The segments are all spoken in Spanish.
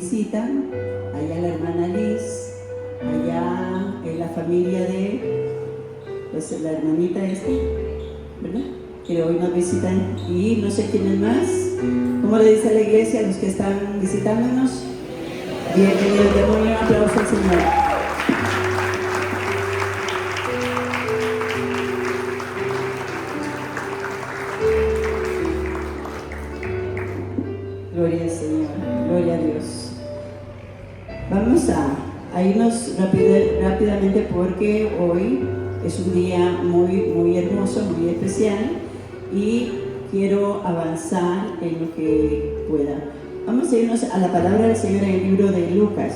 visitan, allá la hermana Liz, allá en la familia de pues, la hermanita ¿verdad? Que hoy nos visitan, y no sé quiénes más. ¿Cómo le dice a la iglesia a los que están visitándonos? Bienvenidos, demos un aplauso al Señor. Gloria al Señor, gloria a Dios. Vamos a irnos rápidamente porque hoy es un día muy hermoso, muy especial, y quiero avanzar en lo que pueda. Vamos a irnos a la palabra del Señor en el libro de Lucas.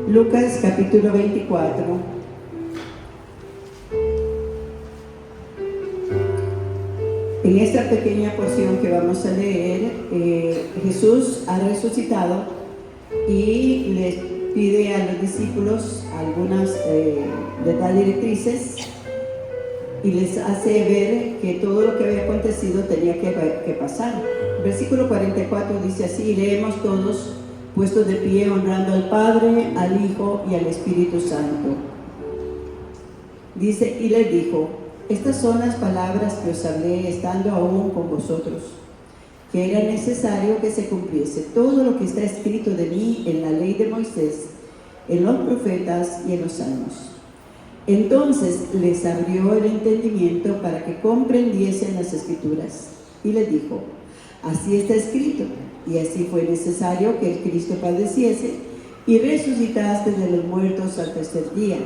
Lucas capítulo 24. En esta pequeña porción que vamos a leer, Jesús ha resucitado y les pide a los discípulos algunas directrices y les hace ver que todo lo que había acontecido tenía que pasar. Versículo 44 dice así, leemos todos: puestos de pie, honrando al Padre, al Hijo y al Espíritu Santo. Dice, y les dijo: estas son las palabras que os hablé estando aún con vosotros, que era necesario que se cumpliese todo lo que está escrito de mí en la ley de Moisés, en los profetas y en los salmos. Entonces les abrió el entendimiento para que comprendiesen las Escrituras, y les dijo: así está escrito, y así fue necesario que el Cristo padeciese y resucitase de los muertos al tercer día,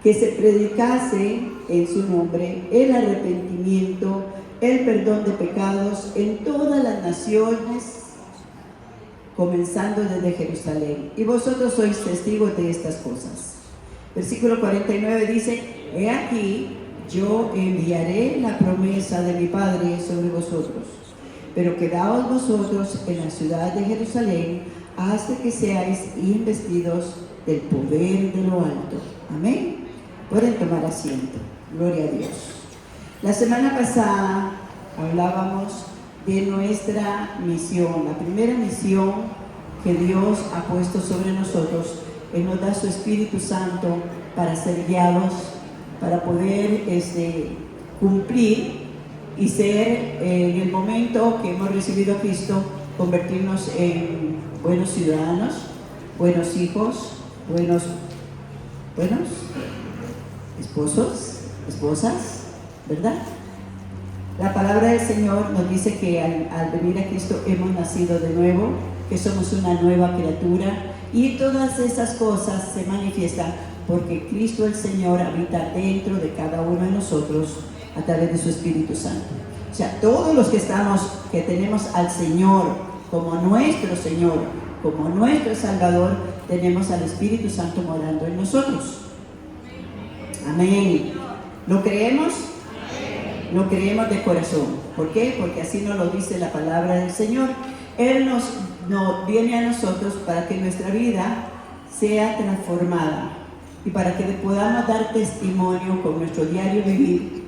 que se predicase en su nombre el arrepentimiento, el perdón de pecados en todas las naciones, comenzando desde Jerusalén. Y vosotros sois testigos de estas cosas. Versículo 49 dice: he aquí, yo enviaré la promesa de mi Padre sobre vosotros, pero quedaos vosotros en la ciudad de Jerusalén hasta que seáis investidos del poder de lo alto. Amén. Pueden tomar asiento. Gloria a Dios. La semana pasada hablábamos de nuestra misión, la primera misión que Dios ha puesto sobre nosotros. Él nos da su Espíritu Santo para ser guiados, para poder cumplir y ser, en el momento que hemos recibido a Cristo, convertirnos en buenos ciudadanos, buenos hijos, buenos esposos, esposas, ¿verdad? La palabra del Señor nos dice que al venir a Cristo hemos nacido de nuevo, que somos una nueva criatura, y todas esas cosas se manifiestan porque Cristo el Señor habita dentro de cada uno de nosotros a través de su Espíritu Santo. O sea, todos los que tenemos al Señor como nuestro Señor, como nuestro Salvador, tenemos al Espíritu Santo morando en nosotros. Amén. ¿Lo creemos? Lo creemos de corazón. ¿Por qué? Porque así nos lo dice la palabra del Señor. Él nos viene a nosotros para que nuestra vida sea transformada y para que podamos dar testimonio con nuestro diario vivir.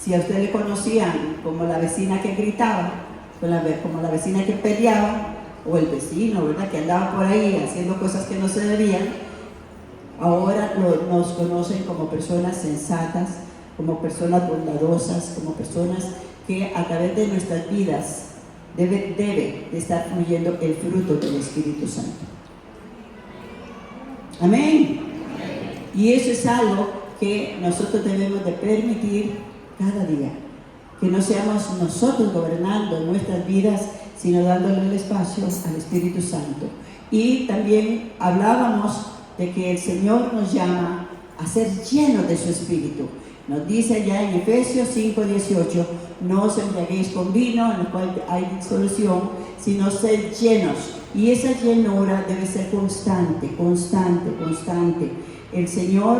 Si a usted le conocían como la vecina que gritaba, como la vecina que peleaba, o el vecino, ¿verdad?, que andaba por ahí haciendo cosas que no se debían, ahora nos conocen como personas sensatas, como personas bondadosas, como personas que a través de nuestras vidas debe de estar fluyendo el fruto del Espíritu Santo. Amén. Y eso es algo que nosotros debemos de permitir cada día, que no seamos nosotros gobernando nuestras vidas, sino dándole el espacio al Espíritu Santo. Y también hablábamos de que el Señor nos llama a ser llenos de su Espíritu. Nos dice allá en Efesios 5:18, no os embriaguéis con vino, en el cual hay disolución, sino sed llenos. Y esa llenura debe ser constante. El Señor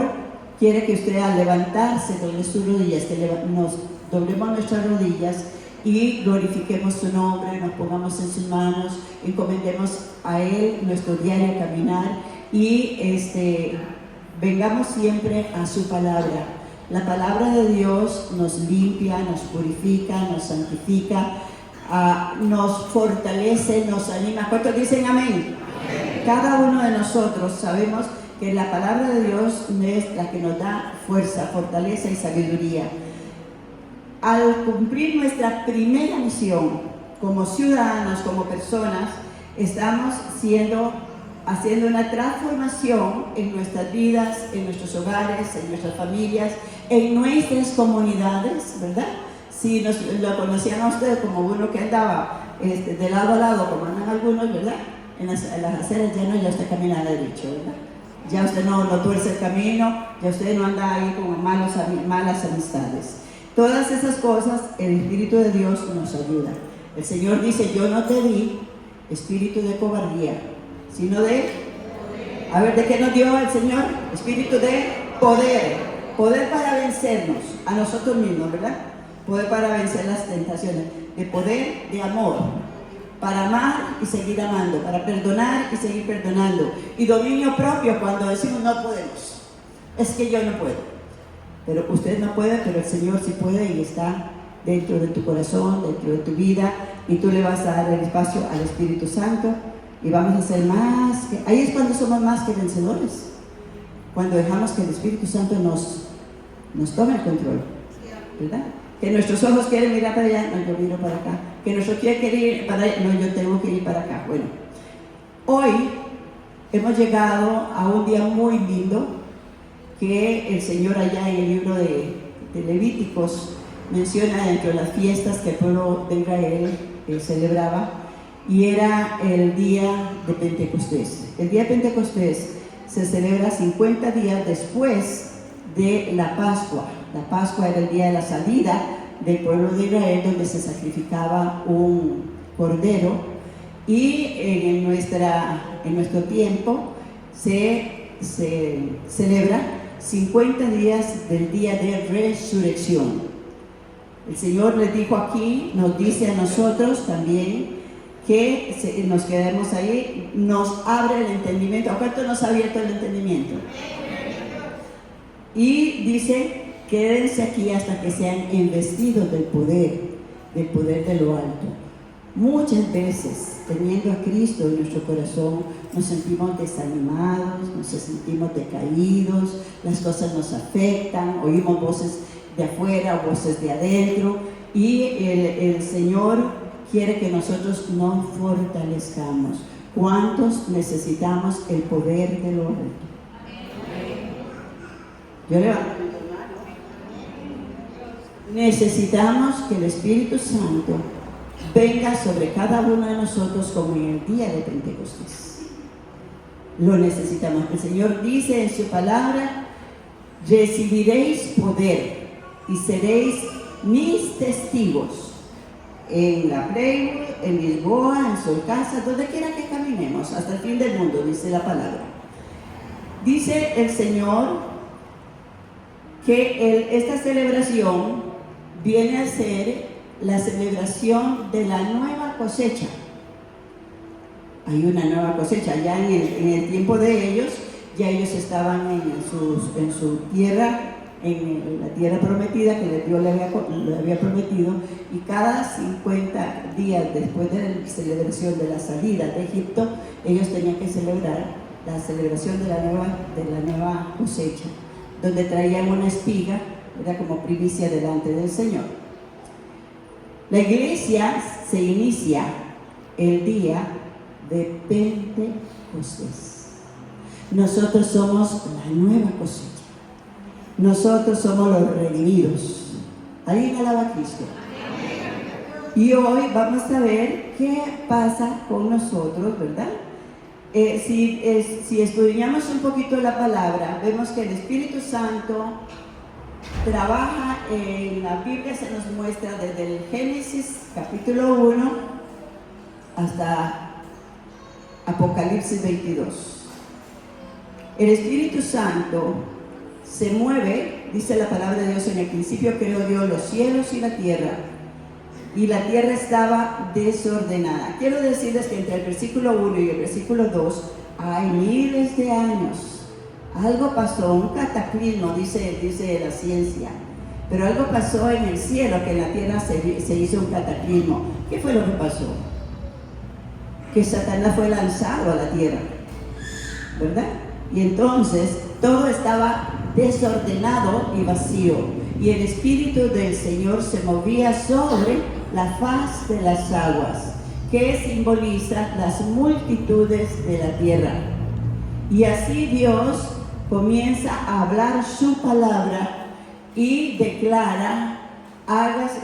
quiere que usted, al levantarse, doble sus rodillas, que nos doblemos nuestras rodillas y glorifiquemos su nombre, nos pongamos en sus manos, encomendemos a Él nuestro diario caminar y vengamos siempre a su palabra. La palabra de Dios nos limpia, nos purifica, nos santifica, nos fortalece, nos anima. ¿Cuántos dicen amén? Amén. Cada uno de nosotros sabemos que la palabra de Dios es la que nos da fuerza, fortaleza y sabiduría. Al cumplir nuestra primera misión como ciudadanos, como personas, estamos haciendo una transformación en nuestras vidas, en nuestros hogares, en nuestras familias, en nuestras comunidades, ¿verdad? Si lo conocían a ustedes como uno que andaba de lado a lado, como andan algunos, ¿verdad? En las aceras ya usted camina derecho, ¿verdad? Ya usted no tuerce el camino, ya usted no anda ahí con malas amistades. Todas esas cosas, el Espíritu de Dios nos ayuda. El Señor dice, yo no te di espíritu de cobardía, sino de... A ver, ¿de qué nos dio el Señor? Espíritu de poder. Poder para vencernos a nosotros mismos, ¿verdad? Poder para vencer las tentaciones. De poder, de amor. Para amar y seguir amando. Para perdonar y seguir perdonando. Y dominio propio cuando decimos no podemos. Es que yo no puedo. Pero usted no puede, pero el Señor sí puede y está dentro de tu corazón, dentro de tu vida. Y tú le vas a dar el espacio al Espíritu Santo. Y vamos a ser ahí es cuando somos más que vencedores, cuando dejamos que el Espíritu Santo nos tome el control, ¿verdad? Que nuestros ojos quieren mirar para allá, no, yo miro para acá. Que nuestro pie quiere ir para allá, no, yo tengo que ir para acá. Bueno, hoy hemos llegado a un día muy lindo que el Señor allá en el libro de Levíticos menciona dentro de las fiestas que el pueblo de Israel celebraba. Y era el día de Pentecostés. El día de Pentecostés se celebra 50 días después de la Pascua. La Pascua era el día de la salida del pueblo de Israel, donde se sacrificaba un cordero. Y en nuestro tiempo se celebra 50 días del día de resurrección. El Señor les dijo aquí, nos dice a nosotros también, que nos quedemos ahí, nos abre el entendimiento. ¿A cuánto nos ha abierto el entendimiento? Y dice, quédense aquí hasta que sean investidos del poder de lo alto. Muchas veces, teniendo a Cristo en nuestro corazón, nos sentimos desanimados, nos sentimos decaídos, las cosas nos afectan, oímos voces de afuera, voces de adentro, y el Señor quiere que nosotros nos fortalezcamos. ¿Cuántos necesitamos el poder de lo alto? Yo levanto mi mano. Necesitamos que el Espíritu Santo venga sobre cada uno de nosotros como en el día de Pentecostés. Lo necesitamos. El Señor dice en su palabra, recibiréis poder y seréis mis testigos en la Playwood, en Lisboa, en Solcasa, donde quiera que caminemos, hasta el fin del mundo, dice la palabra. Dice el Señor que esta celebración viene a ser la celebración de la nueva cosecha. Hay una nueva cosecha, ya en el tiempo de ellos, ya ellos estaban en su tierra, en la tierra prometida que Dios le había prometido, y cada 50 días después de la celebración de la salida de Egipto, ellos tenían que celebrar la celebración de la nueva cosecha, donde traían una espiga, era como primicia delante del Señor. La iglesia se inicia el día de Pentecostés. Nosotros somos la nueva cosecha. Nosotros somos los redimidos. ¿Alguien alaba a Cristo? Y hoy vamos a ver qué pasa con nosotros, ¿verdad? Si estudiamos un poquito la palabra, vemos que el Espíritu Santo trabaja en la Biblia, se nos muestra desde el Génesis capítulo 1 hasta Apocalipsis 22. El Espíritu Santo se mueve, dice la palabra de Dios, en el principio creó Dios los cielos y la tierra estaba desordenada. Quiero decirles que entre el versículo 1 y el versículo 2 hay miles de años Algo pasó, un cataclismo, dice la ciencia. Pero algo pasó en el cielo, que en la tierra se hizo un cataclismo. ¿Qué fue lo que pasó? Que Satanás fue lanzado a la tierra, ¿verdad? Y entonces todo estaba desordenado y vacío. Y el Espíritu del Señor se movía sobre la faz de las aguas, que simboliza las multitudes de la tierra. Y así Dios comienza a hablar su palabra y declara: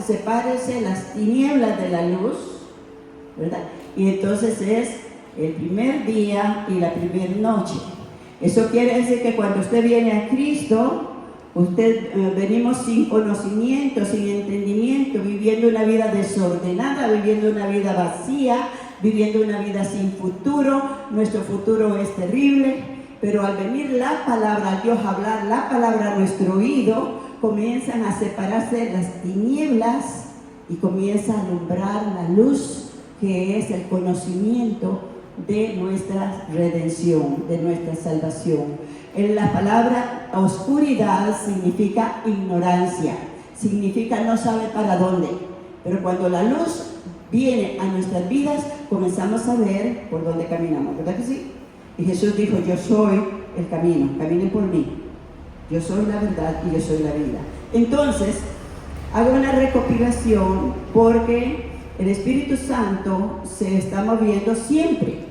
sepárese las tinieblas de la luz, ¿verdad? Y entonces es el primer día y la primera noche. Eso quiere decir que cuando usted viene a Cristo, venimos sin conocimiento, sin entendimiento, viviendo una vida desordenada, viviendo una vida vacía, viviendo una vida sin futuro. Nuestro futuro es terrible, pero al venir la palabra, al Dios hablar la palabra a nuestro oído, comienzan a separarse las tinieblas y comienza a alumbrar la luz, que es el conocimiento de nuestra redención, de nuestra salvación. En la palabra oscuridad significa ignorancia, significa no sabe para dónde, pero cuando la luz viene a nuestras vidas, comenzamos a ver por dónde caminamos, ¿verdad que sí? Y Jesús dijo: yo soy el camino, caminen por mí, yo soy la verdad y yo soy la vida. Entonces, hago una recopilación porque el Espíritu Santo se está moviendo siempre.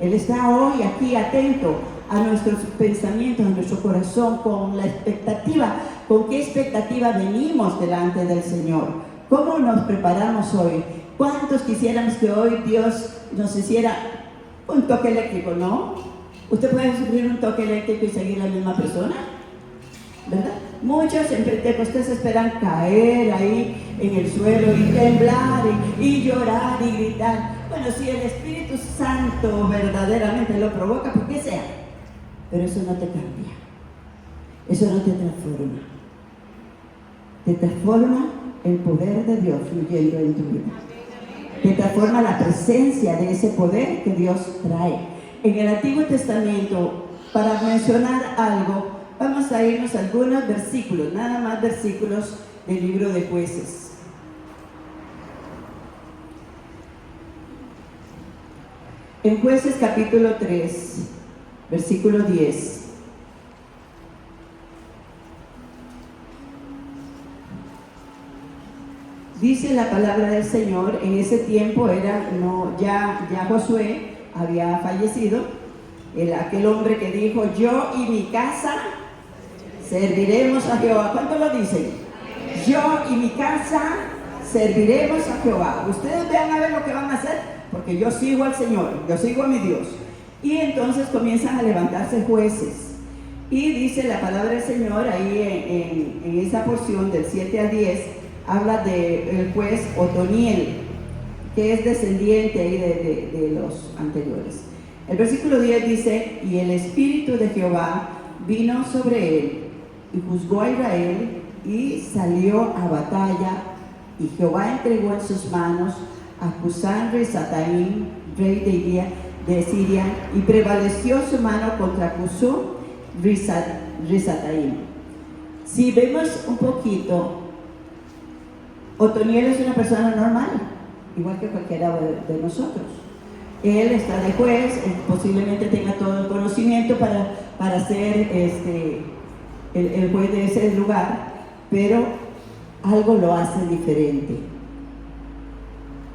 Él está hoy aquí atento a nuestros pensamientos, a nuestro corazón, con la expectativa. ¿Con qué expectativa venimos delante del Señor? ¿Cómo nos preparamos hoy? ¿Cuántos quisiéramos que hoy Dios nos hiciera un toque eléctrico, no? Usted puede sufrir un toque eléctrico y seguir la misma persona, ¿verdad? Muchos en Pentecostés esperan caer ahí en el suelo y temblar y llorar y gritar. Bueno, si el Espíritu Santo verdaderamente lo provoca, ¿por qué sea? Pero eso no te cambia, eso no te transforma. Te transforma el poder de Dios fluyendo en tu vida. Te transforma la presencia de ese poder que Dios trae. En el Antiguo Testamento, para mencionar algo, vamos a irnos a algunos versículos, nada más versículos del libro de Jueces. En Jueces capítulo 3, versículo 10. Dice la palabra del Señor, en ese tiempo ya Josué había fallecido, aquel hombre que dijo: yo y mi casa serviremos a Jehová. ¿Cuánto lo dicen? Yo y mi casa serviremos a Jehová. Ustedes vean a ver lo que van a hacer, porque yo sigo al Señor, yo sigo a mi Dios. Y entonces comienzan a levantarse jueces. Y dice la palabra del Señor ahí en esa porción del 7 al 10, habla del juez Otoniel, que es descendiente ahí de los anteriores. El versículo 10 dice: y el Espíritu de Jehová vino sobre él, y juzgó a Israel, y salió a batalla, y Jehová entregó en sus manos a Cusán-Risataim, rey de Siria, y prevaleció su mano contra Cusán-Risataim. Si vemos un poquito, Otoniel es una persona normal, igual que cualquiera de nosotros. Él está de juez, posiblemente tenga todo el conocimiento para ser el juez de ese lugar, pero algo lo hace diferente.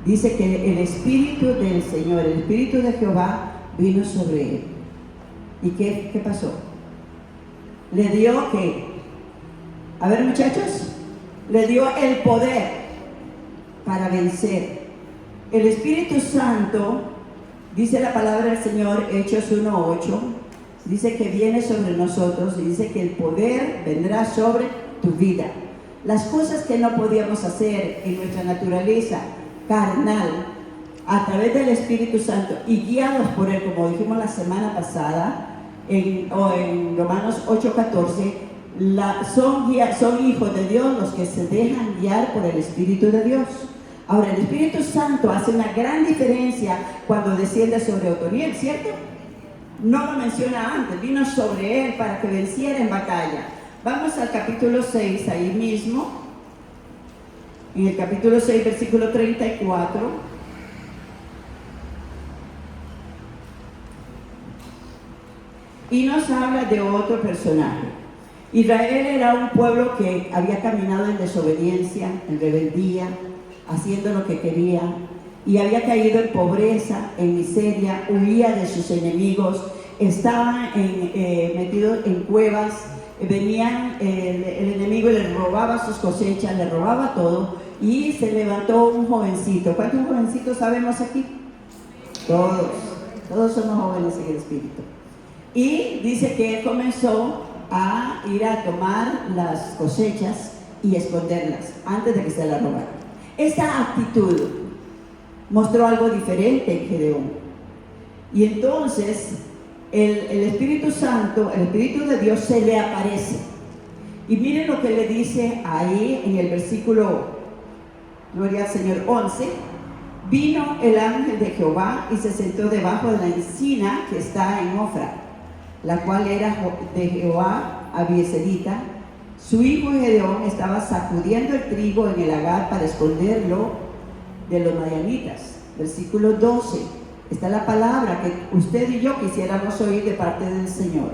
Dice que el Espíritu del Señor, el Espíritu de Jehová vino sobre él. ¿Y qué pasó? Le dio ¿qué? A ver, muchachos, le dio el poder para vencer. El Espíritu Santo, dice la palabra del Señor, Hechos 1:8, dice que viene sobre nosotros y dice que el poder vendrá sobre tu vida. Las cosas que no podíamos hacer en nuestra naturaleza carnal, a través del Espíritu Santo y guiados por Él, como dijimos la semana pasada, en Romanos 8:14, son hijos de Dios los que se dejan guiar por el Espíritu de Dios. Ahora, el Espíritu Santo hace una gran diferencia cuando desciende sobre Otoniel, ¿cierto? no lo menciona antes, vino sobre él para que venciera en batalla. Vamos al capítulo 6, ahí mismo, en el capítulo 6, versículo 34. Y nos habla de otro personaje. Israel era un pueblo que había caminado en desobediencia, en rebeldía, haciendo lo que quería, y había caído en pobreza, en miseria, huía de sus enemigos, estaban metidos en cuevas, venían el enemigo y les robaba sus cosechas, les robaba todo, y se levantó un jovencito. ¿Cuántos jovencitos sabemos aquí? Todos somos jóvenes en el espíritu. Y dice que él comenzó a ir a tomar las cosechas y esconderlas antes de que se las robaran. Esta actitud mostró algo diferente en Gedeón. Y entonces el Espíritu Santo, el Espíritu de Dios se le aparece. Y miren lo que le dice ahí en el versículo, gloria al Señor, 11. Vino el ángel de Jehová y se sentó debajo de la encina que está en Ofra, la cual era de Jehová Abieserita. Su hijo Gedeón estaba sacudiendo el trigo en el lagar para esconderlo de los madianitas. Versículo 12. Está la palabra que usted y yo quisiéramos oír de parte del Señor.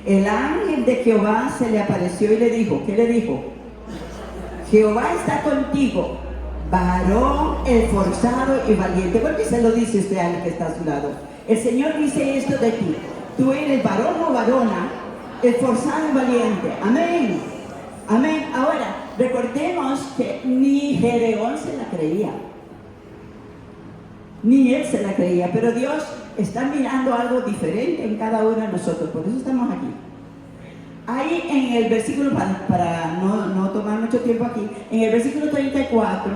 El ángel de Jehová se le apareció y le dijo, ¿qué le dijo? Jehová está contigo, varón esforzado y valiente. ¿Por qué se lo dice usted al que está a su lado? El Señor dice esto de ti. Tú eres varón o varona, esforzado y valiente. Amén. Amén. Ahora, recordemos que ni Gedeón se la creía. Ni él se la creía. Pero Dios está mirando algo diferente en cada uno de nosotros. Por eso estamos aquí. Ahí en el versículo, para no tomar mucho tiempo aquí, en el versículo 34,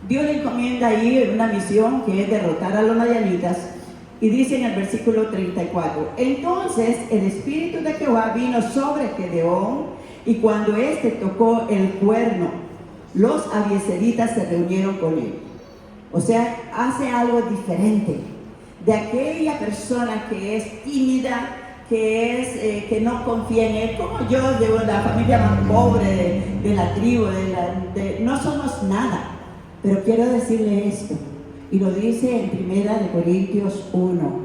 Dios le encomienda ahí una misión que es derrotar a los madianitas. Y dice en el versículo 34, entonces el Espíritu de Jehová vino sobre Gedeón, y cuando éste tocó el cuerno, los abieseritas se reunieron con él. O sea, hace algo diferente de aquella persona que es tímida, que no confía en él, como yo, de la familia más pobre de la tribu, no somos nada. Pero quiero decirle esto, y lo dice en 1 Corintios 1,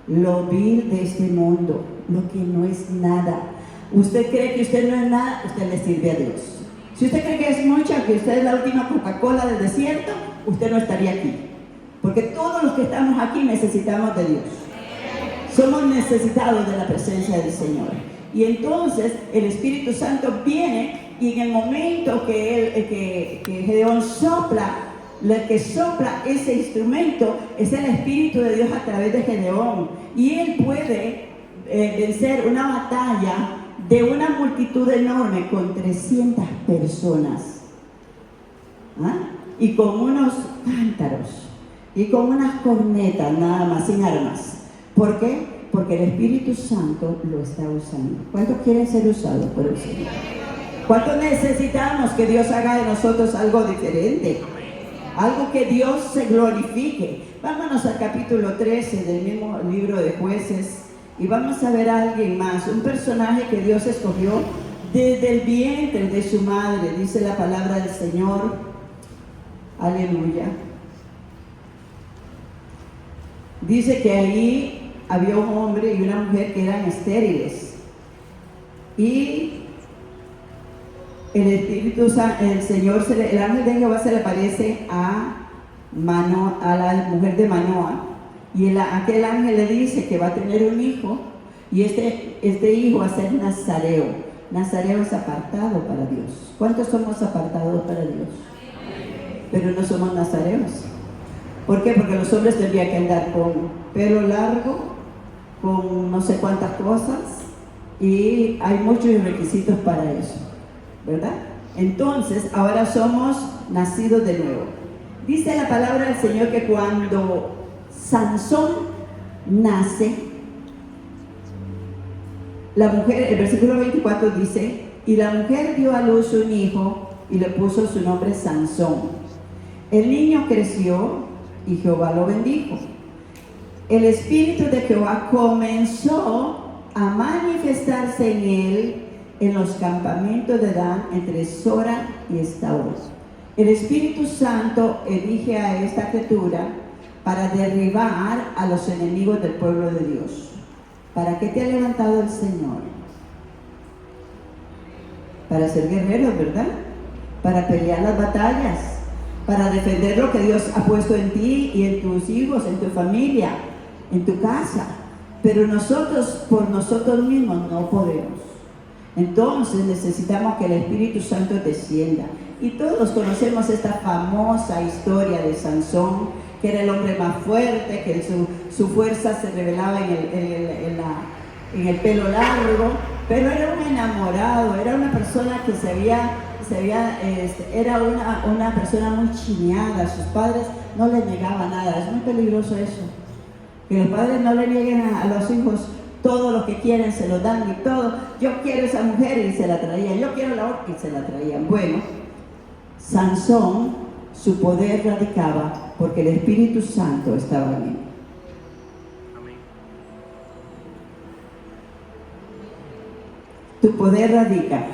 lo vil de este mundo, lo que no es nada. Usted cree que usted no es nada, usted le sirve a Dios. Si usted cree que es mucha, que usted es la última Coca-Cola del desierto, usted no estaría aquí. Porque todos los que estamos aquí necesitamos de Dios. Somos necesitados de la presencia del Señor. Y entonces el Espíritu Santo viene, y en el momento que Gedeón sopla, el que sopla ese instrumento es el Espíritu de Dios a través de Gedeón. Y él puede vencer una batalla de una multitud enorme con 300 personas. ¿Ah? Y con unos cántaros y con unas cornetas, nada más, sin armas. ¿Por qué? Porque el Espíritu Santo lo está usando. ¿Cuántos quieren ser usados por el Señor? ¿Cuántos necesitamos que Dios haga de nosotros algo diferente? Algo que Dios se glorifique. Vámonos al capítulo 13 del mismo libro de Jueces y vamos a ver a alguien más, un personaje que Dios escogió desde el vientre de su madre, dice la palabra del Señor. Aleluya. Dice que ahí había un hombre y una mujer que eran estériles, y el Espíritu Santo, el ángel de Jehová se le aparece a la mujer de Manoa, y aquel ángel le dice que va a tener un hijo, y este hijo va a ser nazareo. Nazareo es apartado para Dios. ¿Cuántos somos apartados para Dios? Pero no somos nazareos. ¿Por qué? Porque los hombres tendrían que andar con pelo largo, con no sé cuántas cosas, y hay muchos requisitos para eso, ¿verdad? Entonces, ahora somos nacidos de nuevo. Dice la palabra del Señor que cuando Sansón nace, la mujer, el versículo 24 dice, y la mujer dio a luz un hijo y le puso su nombre Sansón. El niño creció y Jehová lo bendijo. el Espíritu de Jehová comenzó a manifestarse en él en los campamentos de Dan entre Sora y Estaol. El Espíritu Santo elige a esta criatura para derribar a los enemigos del pueblo de Dios. ¿Para qué te ha levantado el Señor? Para ser guerreros, ¿verdad? Para pelear las batallas, para defender lo que Dios ha puesto en ti y en tus hijos, en tu familia, en tu casa. Pero nosotros, por nosotros mismos, no podemos. Entonces necesitamos que el Espíritu Santo descienda. Y todos conocemos esta famosa historia de Sansón, que era el hombre más fuerte, que su fuerza se revelaba en el pelo largo, pero era un enamorado, era una persona que era una persona muy chineada. Sus padres no le negaban nada. Es muy peligroso eso, que los padres no le nieguen a los hijos todo lo que quieren, se lo dan y todo. Yo quiero esa mujer, y se la traían. Yo quiero la otra, y se la traían. Bueno, Sansón, su poder radicaba porque el Espíritu Santo estaba en él. Tu poder radica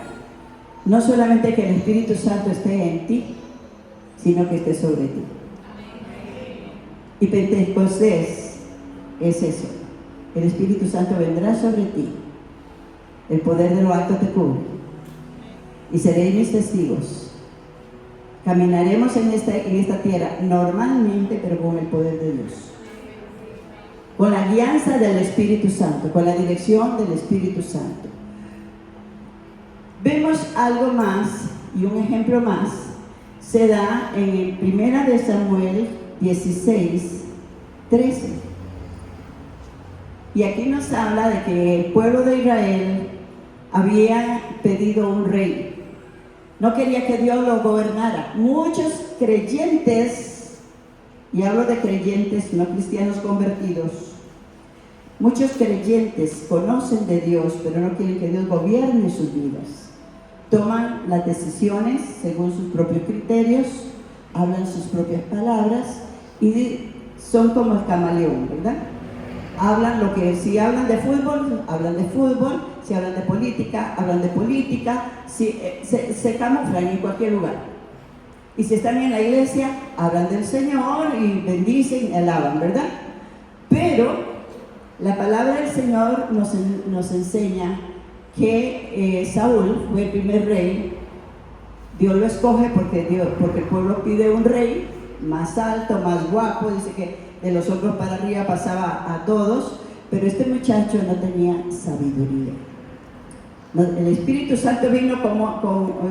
no solamente que el Espíritu Santo esté en ti, sino que esté sobre ti. Y Pentecostés es eso. El Espíritu Santo vendrá sobre ti. El poder de lo alto te cubre. Y seréis mis testigos. Caminaremos en esta tierra normalmente, pero con el poder de Dios. Con la guianza del Espíritu Santo, con la dirección del Espíritu Santo. Vemos algo más, y un ejemplo más, se da en 1 Samuel 16, 13. Y aquí nos habla de que el pueblo de Israel había pedido un rey. No quería que Dios lo gobernara. Muchos creyentes, y hablo de creyentes, no cristianos convertidos, muchos creyentes conocen de Dios, pero no quieren que Dios gobierne sus vidas. Toman las decisiones según sus propios criterios, hablan sus propias palabras y son como el camaleón, ¿verdad? Hablan lo que, si hablan de fútbol, hablan de fútbol, si hablan de política, hablan de política, si, se camuflan en cualquier lugar. Y si están en la iglesia, hablan del Señor y bendicen y alaban, ¿verdad? Pero la palabra del Señor nos enseña que Saúl fue el primer rey. Dios lo escoge porque el pueblo pide un rey más alto, más guapo. Dice que de los hombros para arriba pasaba a todos, pero este muchacho no tenía sabiduría. El Espíritu Santo vino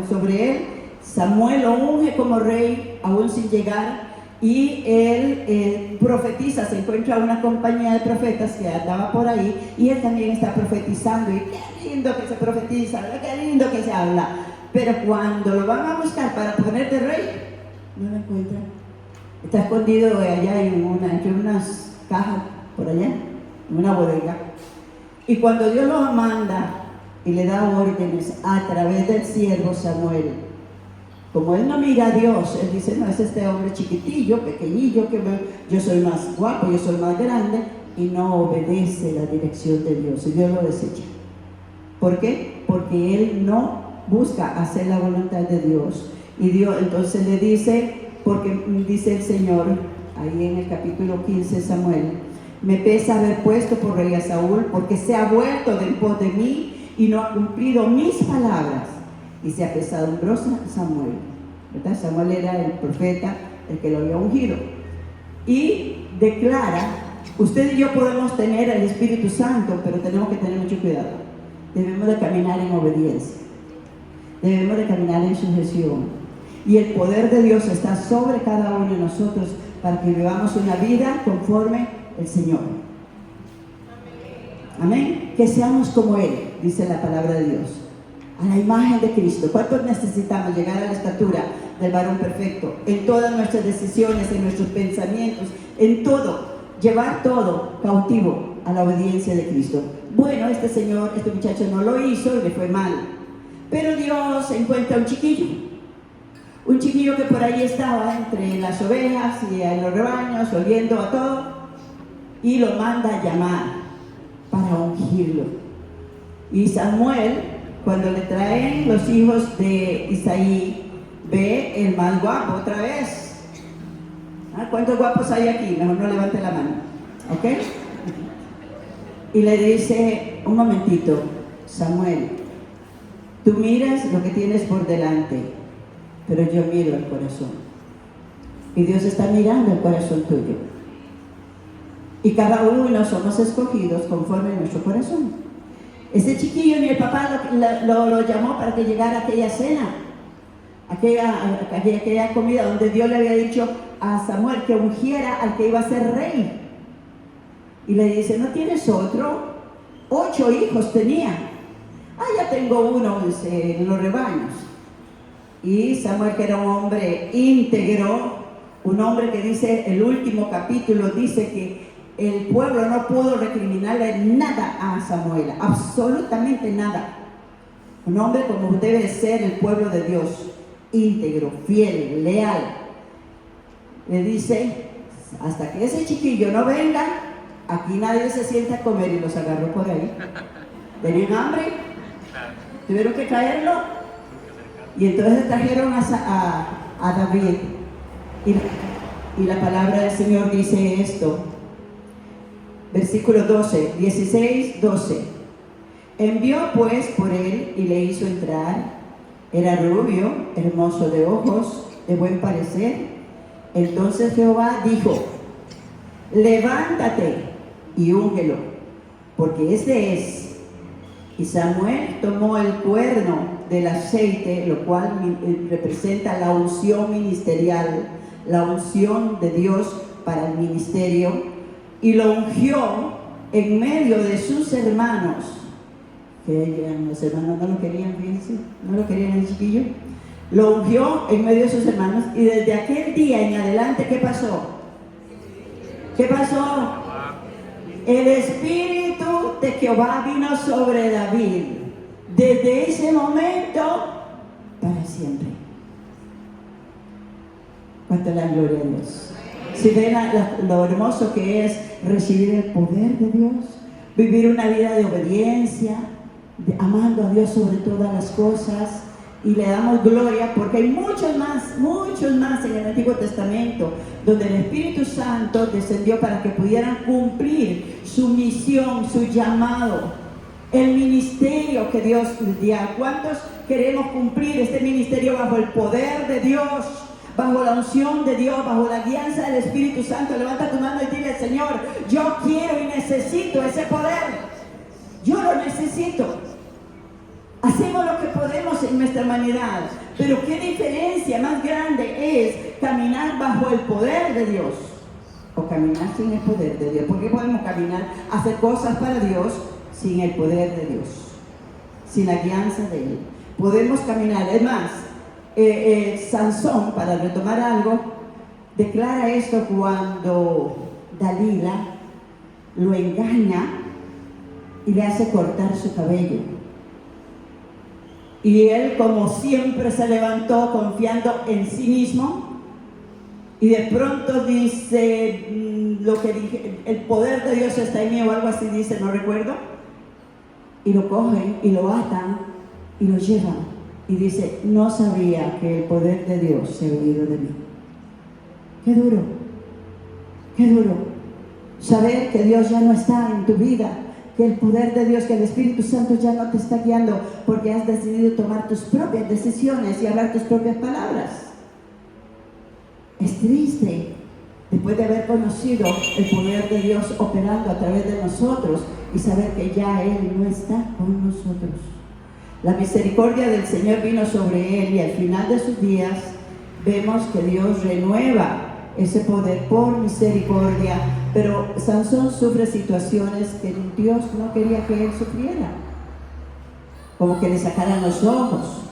sobre él. Samuel lo unge como rey aún sin llegar, y él profetiza. Se encuentra una compañía de profetas que andaba por ahí, y él también está profetizando, y qué lindo que se profetiza, qué lindo que se habla, pero cuando lo van a buscar para poner de rey, no lo encuentran. Está escondido allá entre unas cajas por allá, en una bodega. Y cuando Dios lo manda y le da órdenes a través del siervo Samuel, como él no mira a Dios, él dice: no, es este hombre chiquitillo, pequeñillo, que yo soy más guapo, yo soy más grande, y no obedece la dirección de Dios, y Dios lo desecha. ¿Por qué? Porque él no busca hacer la voluntad de Dios. Y Dios entonces le dice, porque dice el Señor, ahí en el capítulo 15 Samuel: me pesa haber puesto por rey a Saúl, porque se ha vuelto de en pos de mí y no ha cumplido mis palabras. Y se apesadumbró Samuel, ¿verdad? Samuel era el profeta, el que lo había ungido. Y declara: usted y yo podemos tener el Espíritu Santo, pero tenemos que tener mucho cuidado. Debemos de caminar en obediencia. Debemos de caminar en sujeción. Y el poder de Dios está sobre cada uno de nosotros para que vivamos una vida conforme el Señor. Amén. Que seamos como Él, dice la palabra de Dios. A la imagen de Cristo. ¿Cuántos necesitamos llegar a la estatura del varón perfecto? En todas nuestras decisiones, en nuestros pensamientos, en todo. Llevar todo cautivo a la obediencia de Cristo. Bueno, este muchacho no lo hizo y le fue mal. Pero Dios encuentra un chiquillo. Un chiquillo que por ahí estaba entre las ovejas y en los rebaños, oliendo a todo. y lo manda a llamar para ungirlo. Y Samuel, cuando le traen los hijos de Isaí, ve el más guapo otra vez. ¿Cuántos guapos hay aquí? Mejor no levante la mano, ¿ok? Y le dice, un momentito, Samuel, tú miras lo que tienes por delante, pero yo miro el corazón. Y Dios está mirando el corazón tuyo. Y cada uno somos escogidos conforme a nuestro corazón. Ese chiquillo ni el papá lo llamó para que llegara a aquella cena, aquella comida donde Dios le había dicho a Samuel que ungiera al que iba a ser rey. Y le dice, ¿no tienes otro? 8 hijos tenía. Ya tengo uno, dice, en los rebaños. Y Samuel, que era un hombre íntegro, un hombre que dice, el último capítulo dice que el pueblo no pudo recriminarle nada a Samuel, absolutamente nada. Un hombre como debe ser el pueblo de Dios, íntegro, fiel, leal. Le dice, hasta que ese chiquillo no venga, aquí nadie se sienta a comer, y los agarró por ahí. ¿Tenían hambre? Tuvieron que traerlo. Y entonces trajeron a David. Y la palabra del Señor dice esto. Versículo 16, 12. Envió pues por él y le hizo entrar. Era rubio, hermoso de ojos, de buen parecer. Entonces Jehová dijo, levántate y úngelo, porque este es. Y Samuel tomó el cuerno del aceite, lo cual representa la unción ministerial, la unción de Dios para el ministerio, y lo ungió en medio de sus hermanos. Que los hermanos no lo querían, fíjense, no lo querían el chiquillo. Lo ungió en medio de sus hermanos, y desde aquel día en adelante, ¿qué pasó? ¿Qué pasó? El Espíritu de Jehová vino sobre David. Desde ese momento, para siempre. ¿Cuánto la gloria a Dios? Si ven lo hermoso que es recibir el poder de Dios, vivir una vida de obediencia, amando a Dios sobre todas las cosas, y le damos gloria porque hay muchos más en el Antiguo Testamento donde el Espíritu Santo descendió para que pudieran cumplir su misión, su llamado, el ministerio que Dios les dio. ¿Cuántos queremos cumplir este ministerio bajo el poder de Dios, bajo la unción de Dios, bajo la guianza del Espíritu Santo? Levanta tu mano y dile, Señor, yo quiero y necesito ese poder. Yo lo necesito. Hacemos lo que podemos en nuestra humanidad, pero qué diferencia más grande es caminar bajo el poder de Dios o caminar sin el poder de Dios. ¿Por qué podemos caminar, hacer cosas para Dios sin el poder de Dios, sin la guianza de Él? Podemos caminar. Es más, Sansón, para retomar algo, declara esto cuando Dalila lo engaña y le hace cortar su cabello. Y él, como siempre, se levantó confiando en sí mismo, y de pronto dice lo que dije, el poder de Dios está en mí, o algo así dice, no recuerdo, y lo cogen y lo atan y lo llevan, y dice, no sabía que el poder de Dios se había ido de mí. Qué duro, qué duro saber que Dios ya no está en tu vida, que el poder de Dios, que el Espíritu Santo ya no te está guiando porque has decidido tomar tus propias decisiones y hablar tus propias palabras. Es triste, después de haber conocido el poder de Dios operando a través de nosotros y saber que ya Él no está con nosotros. La misericordia del Señor vino sobre él, y al final de sus días vemos que Dios renueva ese poder por misericordia. Pero Sansón sufre situaciones que Dios no quería que él sufriera, como que le sacaran los ojos,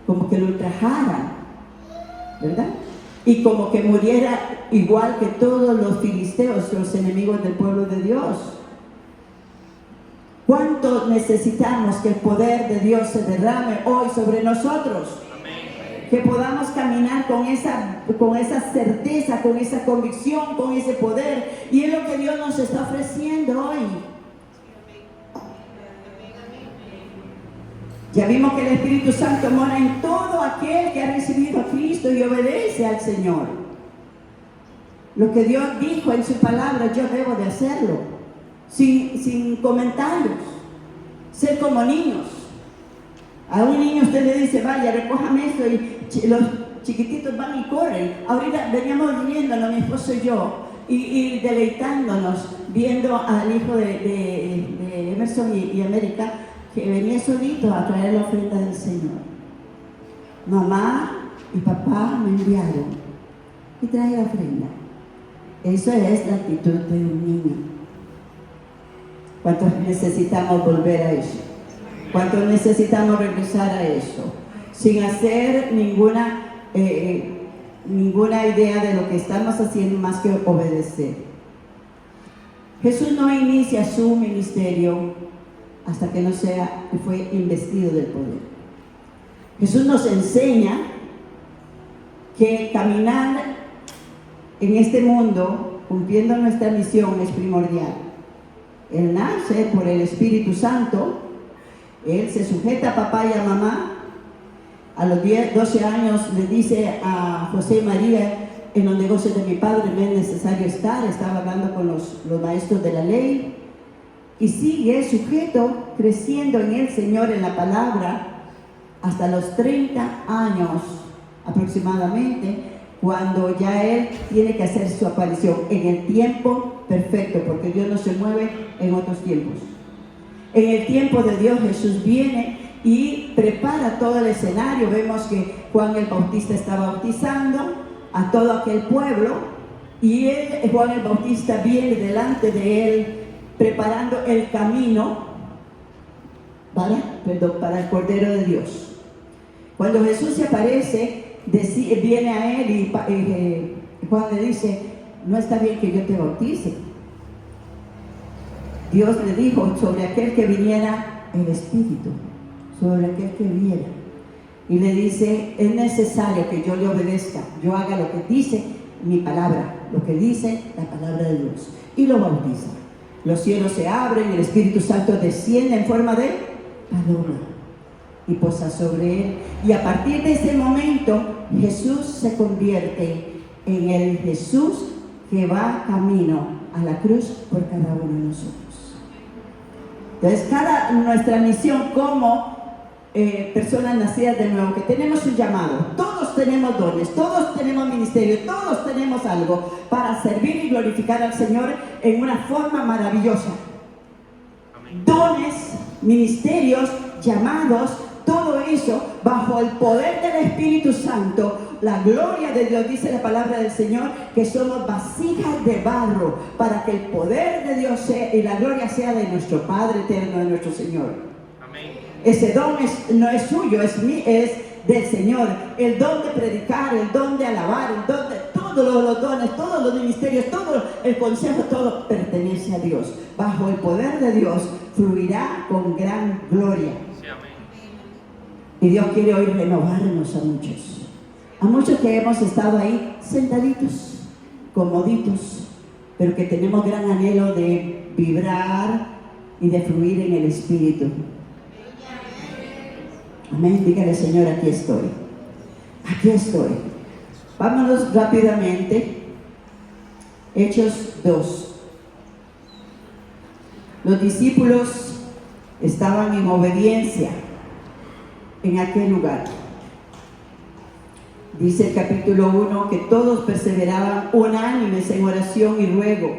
como que lo ultrajaran, ¿verdad? Y como que muriera igual que todos los filisteos, los enemigos del pueblo de Dios. ¿Cuánto necesitamos que el poder de Dios se derrame hoy sobre nosotros? que podamos caminar con esa certeza, con esa convicción, con ese poder. Y es lo que Dios nos está ofreciendo hoy. Ya vimos que el Espíritu Santo mora en todo aquel que ha recibido a Cristo y obedece al Señor. Lo que Dios dijo en su palabra, yo debo de hacerlo, sin comentarios. Ser como niños. A un niño usted le dice, vaya, recójame esto, y los chiquititos van y corren. Ahorita veníamos riéndonos, mi esposo y yo, y deleitándonos, viendo al hijo de Emerson y América, que venía solito a traer la ofrenda del Señor. Mamá y papá me enviaron y trae la ofrenda. Eso es la actitud de un niño. ¿Cuántos necesitamos volver a eso? ¿Cuántos necesitamos regresar a eso? Sin hacer ninguna idea de lo que estamos haciendo más que obedecer. Jesús no inicia su ministerio hasta que no fue investido del poder. Jesús nos enseña que caminar en este mundo cumpliendo nuestra misión es primordial. Él nace por el Espíritu Santo, él se sujeta a papá y a mamá. A los 12 años le dice a José y María, en los negocios de mi padre me es necesario estar. Estaba hablando con los maestros de la ley. Y sigue sujeto, creciendo en el Señor, en la palabra, hasta los 30 años aproximadamente, cuando ya Él tiene que hacer su aparición en el tiempo perfecto, porque Dios no se mueve en otros tiempos. En el tiempo de Dios Jesús viene y prepara todo el escenario. Vemos que Juan el Bautista está bautizando a todo aquel pueblo, y Juan el Bautista viene delante de Él, preparando el camino para el Cordero de Dios. Cuando Jesús se aparece, viene a él y Juan le dice, no está bien que yo te bautice. Dios le dijo, sobre aquel que viniera el Espíritu, sobre aquel que viera. Y le dice, es necesario que yo le obedezca, yo haga lo que dice mi palabra, lo que dice la palabra de Dios. Y lo bautiza. Los cielos se abren, el Espíritu Santo desciende en forma de paloma y posa sobre él. Y a partir de ese momento, Jesús se convierte en el Jesús que va camino a la cruz por cada uno de nosotros. Entonces, nuestra misión como personas nacidas de nuevo, que tenemos un llamado, todos tenemos dones, todos tenemos ministerio, todos tenemos algo para servir y glorificar al Señor en una forma maravillosa. Amén. Dones, ministerios, llamados, todo eso bajo el poder del Espíritu Santo, la gloria de Dios. Dice la palabra del Señor que somos vasijas de barro para que el poder de Dios sea y la gloria sea de nuestro Padre eterno, de nuestro Señor. Ese don no es suyo, es del Señor. El don de predicar, el don de alabar, el don de todos los dones, todos los ministerios, todo el consejo, todo pertenece a Dios. Bajo el poder de Dios fluirá con gran gloria. Sí, amén. Y Dios quiere hoy renovarnos a muchos que hemos estado ahí sentaditos, comoditos, pero que tenemos gran anhelo de vibrar y de fluir en el Espíritu. Amén, dígale, Señor, aquí estoy. Aquí estoy. Vámonos rápidamente. Hechos 2. Los discípulos estaban en obediencia en aquel lugar. Dice el capítulo 1 que todos perseveraban unánimes en oración y ruego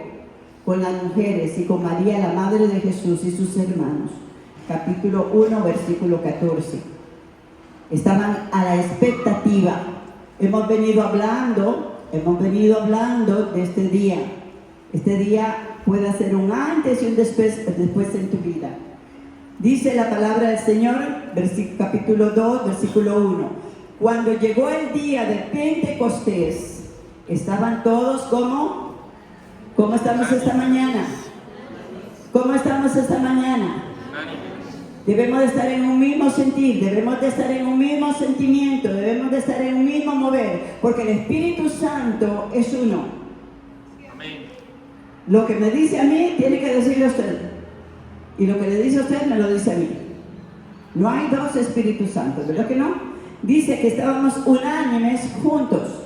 con las mujeres y con María, la madre de Jesús, y sus hermanos. Capítulo 1, versículo 14. Estaban a la expectativa. Hemos venido hablando de este día. Este día puede ser un antes y un después en tu vida. Dice la palabra del Señor, capítulo 2, versículo 1. Cuando llegó el día de Pentecostés, estaban todos ¿cómo estamos esta mañana? ¿Cómo estamos esta mañana? Debemos de estar en un mismo sentir, debemos de estar en un mismo sentimiento, debemos de estar en un mismo mover, porque el Espíritu Santo es uno. Amén. Lo que me dice a mí, tiene que decirle a usted. Y lo que le dice a usted, me lo dice a mí. No hay dos Espíritus Santos, ¿verdad que no? Dice que estábamos unánimes juntos.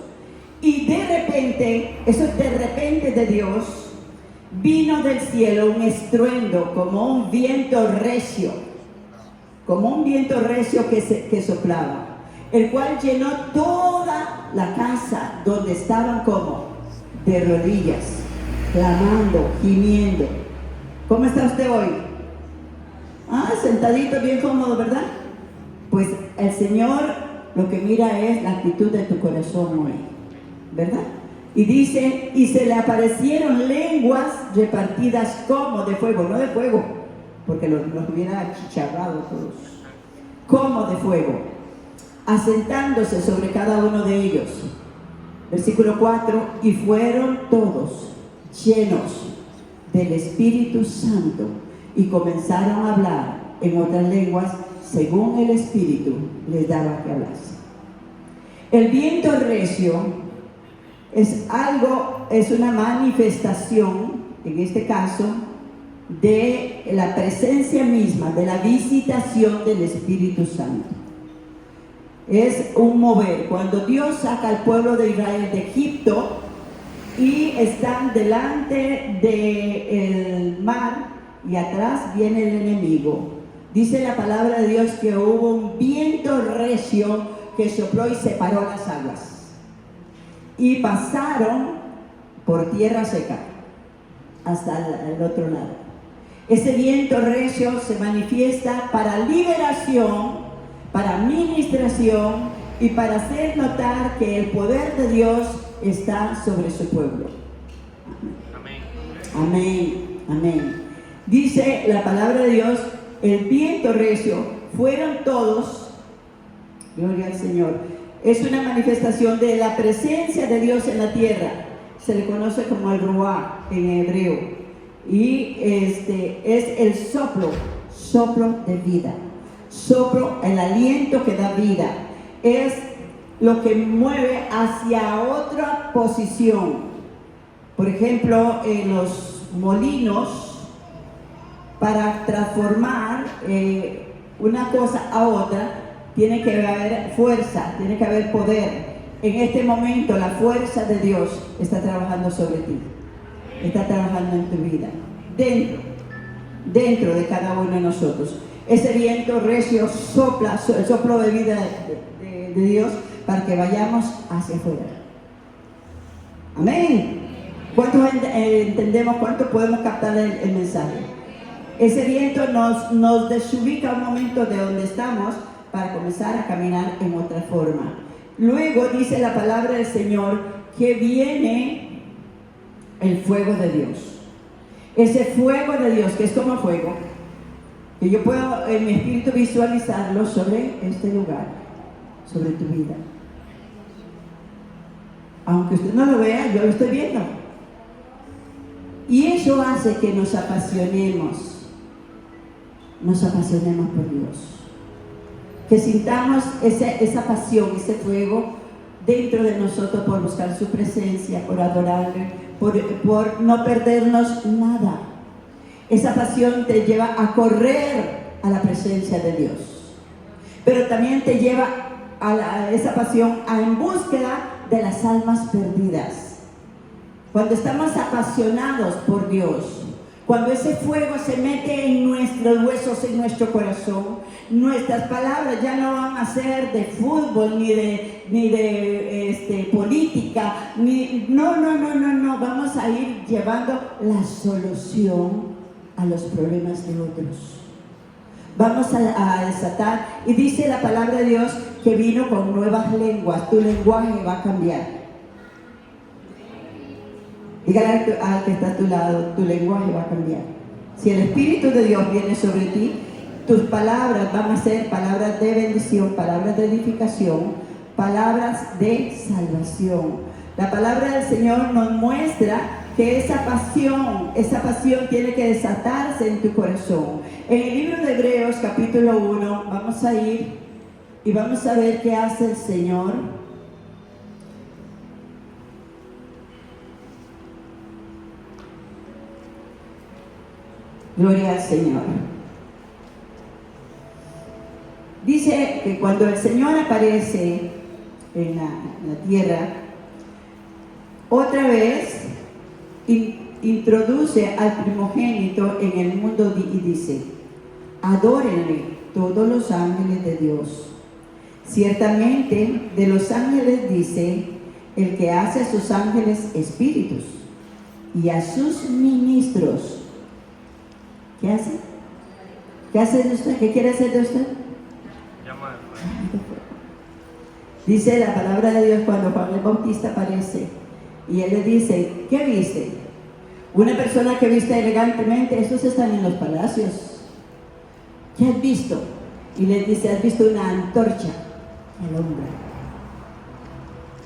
Y de repente, eso de repente de Dios, vino del cielo un estruendo como un viento recio. Como un viento recio que soplaba, el cual llenó toda la casa donde estaban como de rodillas, clamando, gimiendo. ¿Cómo está usted hoy? Sentadito, bien cómodo, ¿verdad? Pues el Señor lo que mira es la actitud de tu corazón hoy, ¿verdad? Y dice, y se le aparecieron lenguas repartidas como de fuego, no de fuego, porque los hubiera achicharrado todos, como de fuego, asentándose sobre cada uno de ellos. Versículo 4, y fueron todos llenos del Espíritu Santo y comenzaron a hablar en otras lenguas según el Espíritu les daba que hablase. El viento recio es una manifestación, en este caso, de la presencia misma, de la visitación del Espíritu Santo. Es un mover. Cuando Dios saca al pueblo de Israel de Egipto y están delante del mar y atrás viene el enemigo, dice la palabra de Dios que hubo un viento recio que sopló y separó las aguas y pasaron por tierra seca hasta el otro lado. Ese viento recio se manifiesta para liberación, para ministración y para hacer notar que el poder de Dios está sobre su pueblo. Amén. Amén, amén. Dice la palabra de Dios, el viento recio, fueron todos, gloria al Señor, es una manifestación de la presencia de Dios en la tierra. Se le conoce como el ruá en hebreo. Y es el soplo de vida, soplo, el aliento que da vida, es lo que mueve hacia otra posición. Por ejemplo, en los molinos, para transformar una cosa a otra, tiene que haber fuerza, tiene que haber poder. En este momento la fuerza de Dios está trabajando sobre ti. Está trabajando en tu vida, dentro de cada uno de nosotros. Ese viento recio sopla, el soplo de vida de Dios para que vayamos hacia afuera. Amén. ¿Cuántos entendemos, cuánto podemos captar el mensaje? Ese viento nos desubica un momento de donde estamos para comenzar a caminar en otra forma. Luego dice la palabra del Señor que viene el fuego de Dios. Ese fuego de Dios, que es como fuego, que yo puedo en mi espíritu visualizarlo sobre este lugar, sobre tu vida. Aunque usted no lo vea, yo lo estoy viendo. Y eso hace que nos apasionemos por Dios. Que sintamos esa pasión, ese fuego dentro de nosotros por buscar su presencia, por adorarle, por no perdernos nada. Esa pasión te lleva a correr a la presencia de Dios, pero también te lleva esa pasión en búsqueda de las almas perdidas. Cuando estamos apasionados por Dios, cuando ese fuego se mete en nuestros huesos, en nuestro corazón, nuestras palabras ya no van a ser de fútbol, ni de política, no, vamos a ir llevando la solución a los problemas de otros. Vamos a desatar, y dice la palabra de Dios que vino con nuevas lenguas. Tu lenguaje va a cambiar. Dígale al que está a tu lado, tu lenguaje va a cambiar. Si el Espíritu de Dios viene sobre ti, tus palabras van a ser palabras de bendición, palabras de edificación, palabras de salvación. La palabra del Señor nos muestra que esa pasión tiene que desatarse en tu corazón. En el libro de Hebreos capítulo 1 vamos a ir y vamos a ver qué hace el Señor. Gloria al Señor. Dice que cuando el Señor aparece en la tierra, otra vez introduce al primogénito en el mundo y dice: adórenle todos los ángeles de Dios. Ciertamente de los ángeles dice: el que hace a sus ángeles espíritus y a sus ministros. ¿Qué hace? ¿Qué hace de usted? ¿Qué quiere hacer de usted? Llama. Dice la palabra de Dios cuando Juan el Bautista aparece y él le dice: ¿qué viste? Una persona que viste elegantemente, esos están en los palacios. ¿Qué has visto? Y le dice: has visto una antorcha al hombre.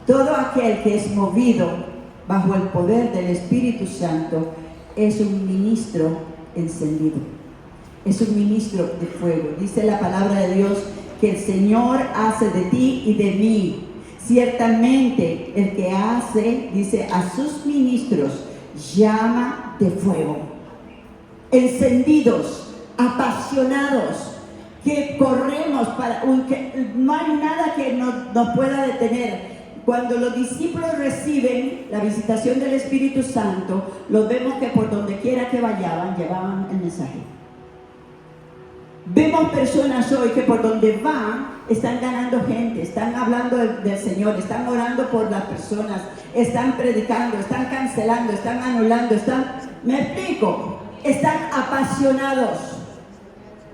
Todo aquel que es movido bajo el poder del Espíritu Santo es un ministro encendido, es un ministro de fuego. Dice la palabra de Dios que el Señor hace de ti y de mí. Ciertamente el que hace, dice, a sus ministros llama de fuego, encendidos, apasionados, que corremos para que no hay nada que nos pueda detener. Cuando los discípulos reciben la visitación del Espíritu Santo, los vemos que por donde quiera que vayan, llevaban el mensaje. Vemos personas hoy que por donde van están ganando gente, están hablando del Señor, están orando por las personas, están predicando, están cancelando, están anulando, ¿me explico? Están apasionados.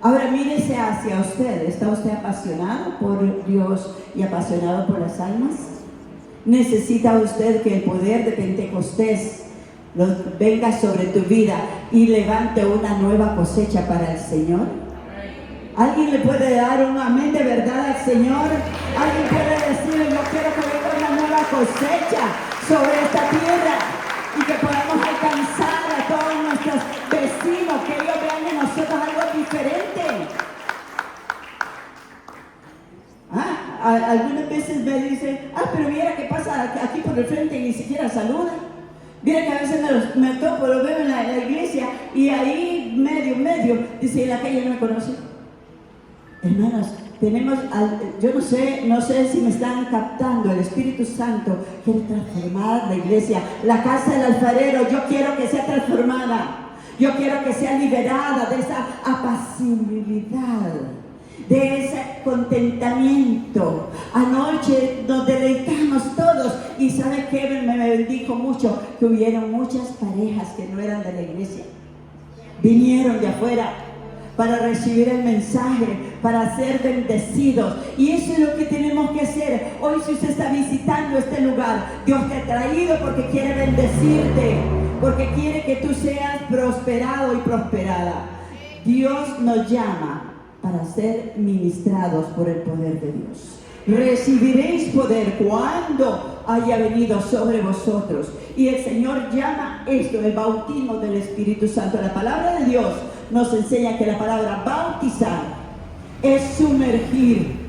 Ahora mírese hacia usted. ¿Está usted apasionado por Dios y apasionado por las almas? ¿Necesita usted que el poder de Pentecostés venga sobre tu vida y levante una nueva cosecha para el Señor? ¿Alguien le puede dar un amén de verdad al Señor? ¿Alguien puede decirle: yo quiero que venga una nueva cosecha sobre esta tierra y que podamos alcanzar a todos nuestros vecinos, que ellos vean en nosotros algo diferente? Algunas veces me dicen: pero mira qué pasa aquí por el frente y ni siquiera saluda. Mira que a veces me topo, lo veo en la iglesia y ahí medio, dice: la calle no me conoce. Hermanos, yo no sé si me están captando. El Espíritu Santo quiere transformar la iglesia, la casa del alfarero. Yo quiero que sea transformada, yo quiero que sea liberada de esa apacibilidad, de ese contentamiento. Anoche nos deleitamos todos y ¿sabe qué? Me bendijo mucho que hubieron muchas parejas que no eran de la iglesia, vinieron de afuera para recibir el mensaje, para ser bendecidos. Y eso es lo que tenemos que hacer. Hoy, si usted está visitando este lugar, Dios te ha traído porque quiere bendecirte, porque quiere que tú seas prosperado y prosperada. Dios nos llama para ser ministrados por el poder de Dios. Recibiréis poder cuando haya venido sobre vosotros. Y el Señor llama esto el bautismo del Espíritu Santo. La palabra de Dios nos enseña que la palabra bautizar es sumergir.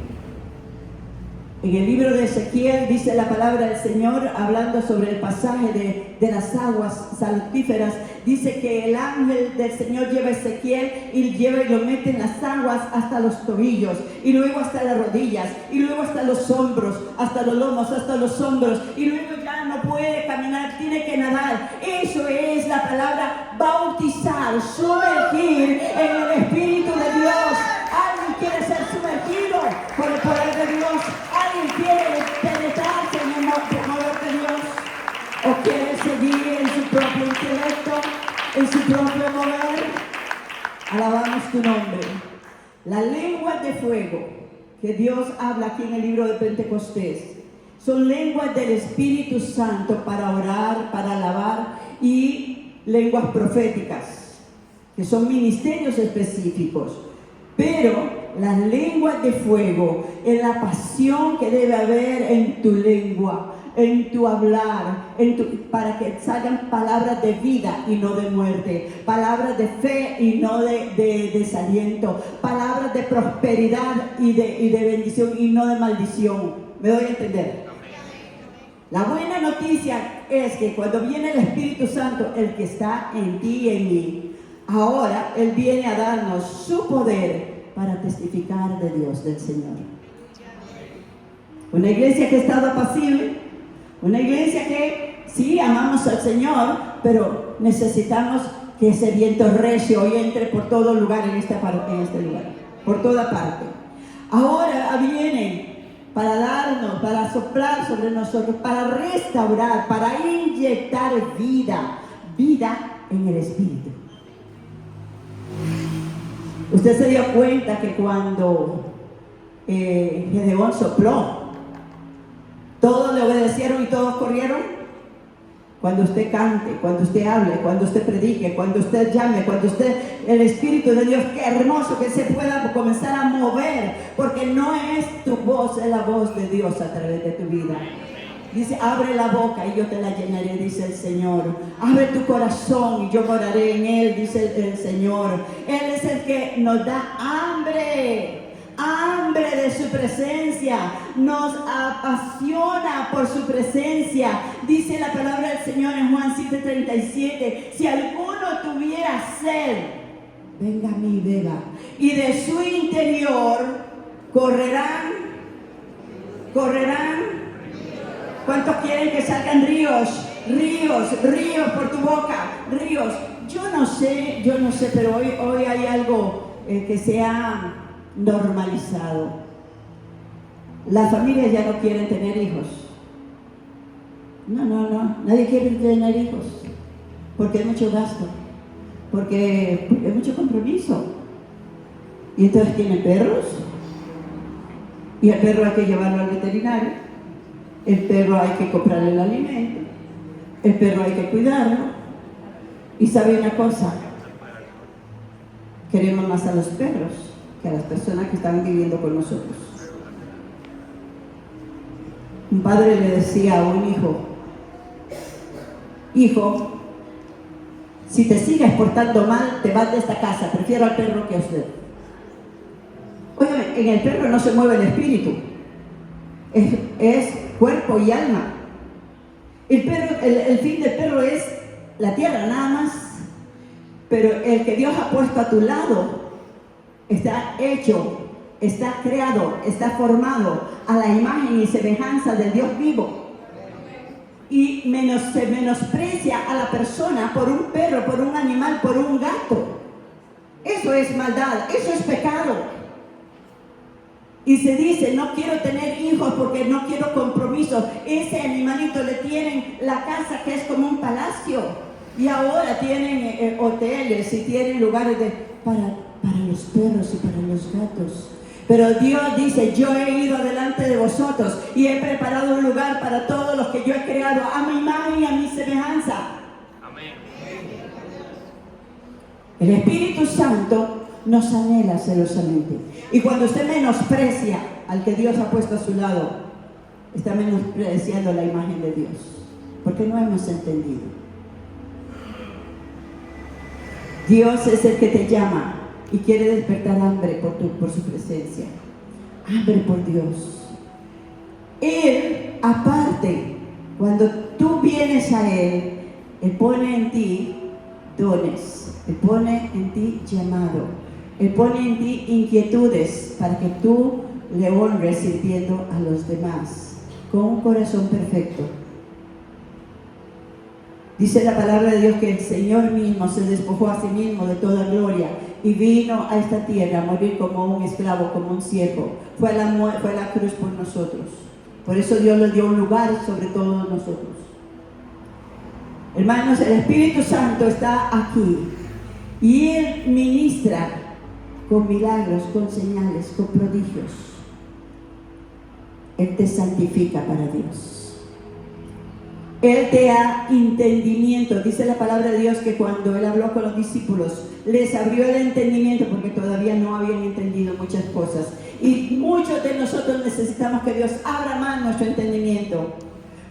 En el libro de Ezequiel dice la palabra del Señor, hablando sobre el pasaje de las aguas saltíferas, dice que el ángel del Señor lleva a Ezequiel y lo mete en las aguas hasta los tobillos, y luego hasta las rodillas, y luego hasta los hombros, hasta los lomos, hasta los hombros, y luego ya no puede caminar, tiene que nadar. Eso es la palabra bautizar, sumergir en el Espíritu de Dios. ¿Alguien quiere ser sumergido por el poder de Dios? ¿Alguien quiere penetrarse en el poder de Dios? ¿O quiere seguir en su propio intelecto, en su propio mover? Alabamos tu nombre. La lengua de fuego que Dios habla aquí en el libro de Pentecostés son lenguas del Espíritu Santo para orar, para alabar, y lenguas proféticas, que son ministerios específicos. Pero las lenguas de fuego es la pasión que debe haber en tu lengua, en tu hablar, para que salgan palabras de vida y no de muerte, palabras de fe y no de desaliento, palabras de prosperidad y de bendición y no de maldición. ¿Me doy a entender? La buena noticia es que cuando viene el Espíritu Santo, el que está en ti y en mí, ahora Él viene a darnos su poder para testificar de Dios, del Señor. Una iglesia que ha estado apacible, una iglesia que sí amamos al Señor, pero necesitamos que ese viento recio hoy entre por todo lugar en este lugar, por toda parte. Ahora vienen para darnos, para soplar sobre nosotros, para restaurar, para inyectar vida en el Espíritu. Usted se dio cuenta que cuando Gedeón sopló, todos le obedecieron y todos corrieron. Cuando usted cante, cuando usted hable, cuando usted predique, cuando usted llame, cuando usted, el Espíritu de Dios, qué hermoso que se pueda comenzar a mover, porque no es tu voz, es la voz de Dios a través de tu vida. Dice, abre la boca y yo te la llenaré, dice el Señor. Abre tu corazón y yo moraré en él, dice el Señor. Él es el que nos da hambre de su presencia, nos apasiona por su presencia. Dice la palabra del Señor en Juan 7:37, si alguno tuviera sed, venga a mí y beba, y de su interior correrán. ¿Cuántos quieren que salgan ríos por tu boca? Ríos. Yo no sé, pero hoy hay algo que se ha normalizado. Las familias ya no quieren tener hijos. No, nadie quiere tener hijos, porque hay mucho gasto, porque hay mucho compromiso. Y entonces tienen perros, y el perro hay que llevarlo al veterinario, el perro hay que comprarle el alimento, el perro hay que cuidarlo. Y sabe una cosa, queremos más a los perros que a las personas que están viviendo con nosotros. Un padre le decía a un hijo, si te sigues portando mal, te vas de esta casa, prefiero al perro que a usted. Oye, en el perro no se mueve el espíritu, es cuerpo y alma. El fin del perro es la tierra nada más, pero el que Dios ha puesto a tu lado está hecho, está creado, está formado a la imagen y semejanza del Dios vivo. Y se menosprecia a la persona por un perro, por un animal, por un gato. Eso es maldad, eso es pecado. Y se dice, no quiero tener hijos porque no quiero compromiso. Ese animalito le tienen la casa que es como un palacio. Y ahora tienen hoteles y tienen lugares para los perros y para los gatos. Pero Dios dice, yo he ido delante de vosotros y he preparado un lugar para todos los que yo he creado a mi imagen y a mi semejanza. Amén. El Espíritu Santo nos anhela celosamente. Y cuando usted menosprecia al que Dios ha puesto a su lado, está menospreciando la imagen de Dios, porque no hemos entendido. Dios es el que te llama y quiere despertar hambre por su presencia, hambre por Dios. Él, aparte, cuando tú vienes a Él pone en ti dones, Él pone en ti llamado, Él pone en ti inquietudes para que tú le honres sirviendo a los demás con un corazón perfecto. Dice la palabra de Dios que el Señor mismo se despojó a sí mismo de toda gloria y vino a esta tierra a morir como un esclavo, como un siervo. Fue a la cruz por nosotros. Por eso Dios le dio un lugar sobre todos nosotros. Hermanos, el Espíritu Santo está aquí y Él ministra con milagros, con señales, con prodigios. Él te santifica para Dios. Él te da entendimiento. Dice la palabra de Dios que cuando Él habló con los discípulos, les abrió el entendimiento porque todavía no habían entendido muchas cosas. Y muchos de nosotros necesitamos que Dios abra más nuestro entendimiento.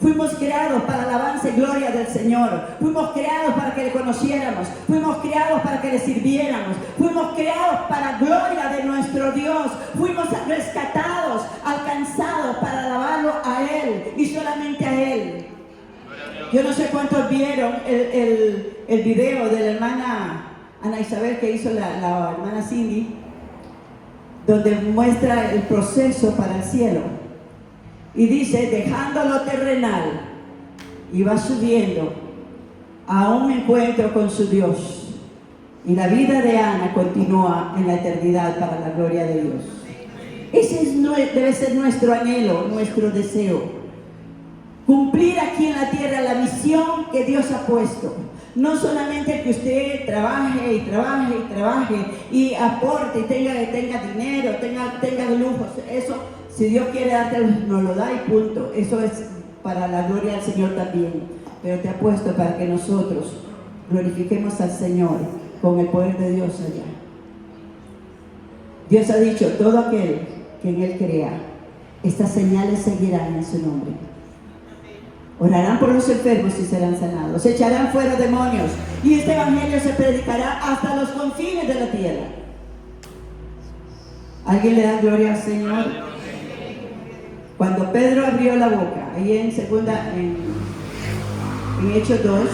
Fuimos creados para alabanza y gloria del Señor. Fuimos creados para que le conociéramos. Fuimos creados para que le sirviéramos. Fuimos creados para gloria de nuestro Dios. Fuimos rescatados, alcanzados para alabarlo a Él y solamente a Él. Yo no sé cuántos vieron el video de la hermana Ana Isabel que hizo la hermana Cindy, donde muestra el proceso para el cielo. Y dice, dejando lo terrenal, y va subiendo a un encuentro con su Dios. Y la vida de Ana continúa en la eternidad para la gloria de Dios. Ese debe ser nuestro anhelo, nuestro deseo. Cumplir aquí en la tierra la misión que Dios ha puesto. No solamente que usted trabaje y trabaje y trabaje y aporte y tenga dinero, tenga lujos. Eso, si Dios quiere darte, nos lo da y punto. Eso es para la gloria del Señor también. Pero te ha puesto para que nosotros glorifiquemos al Señor con el poder de Dios allá. Dios ha dicho, todo aquel que en Él crea, estas señales seguirán en su nombre. Orarán por los enfermos y serán sanados. Echarán fuera demonios. Y este evangelio se predicará hasta los confines de la tierra. ¿Alguien le da gloria al Señor? Cuando Pedro abrió la boca, ahí en Hechos 2,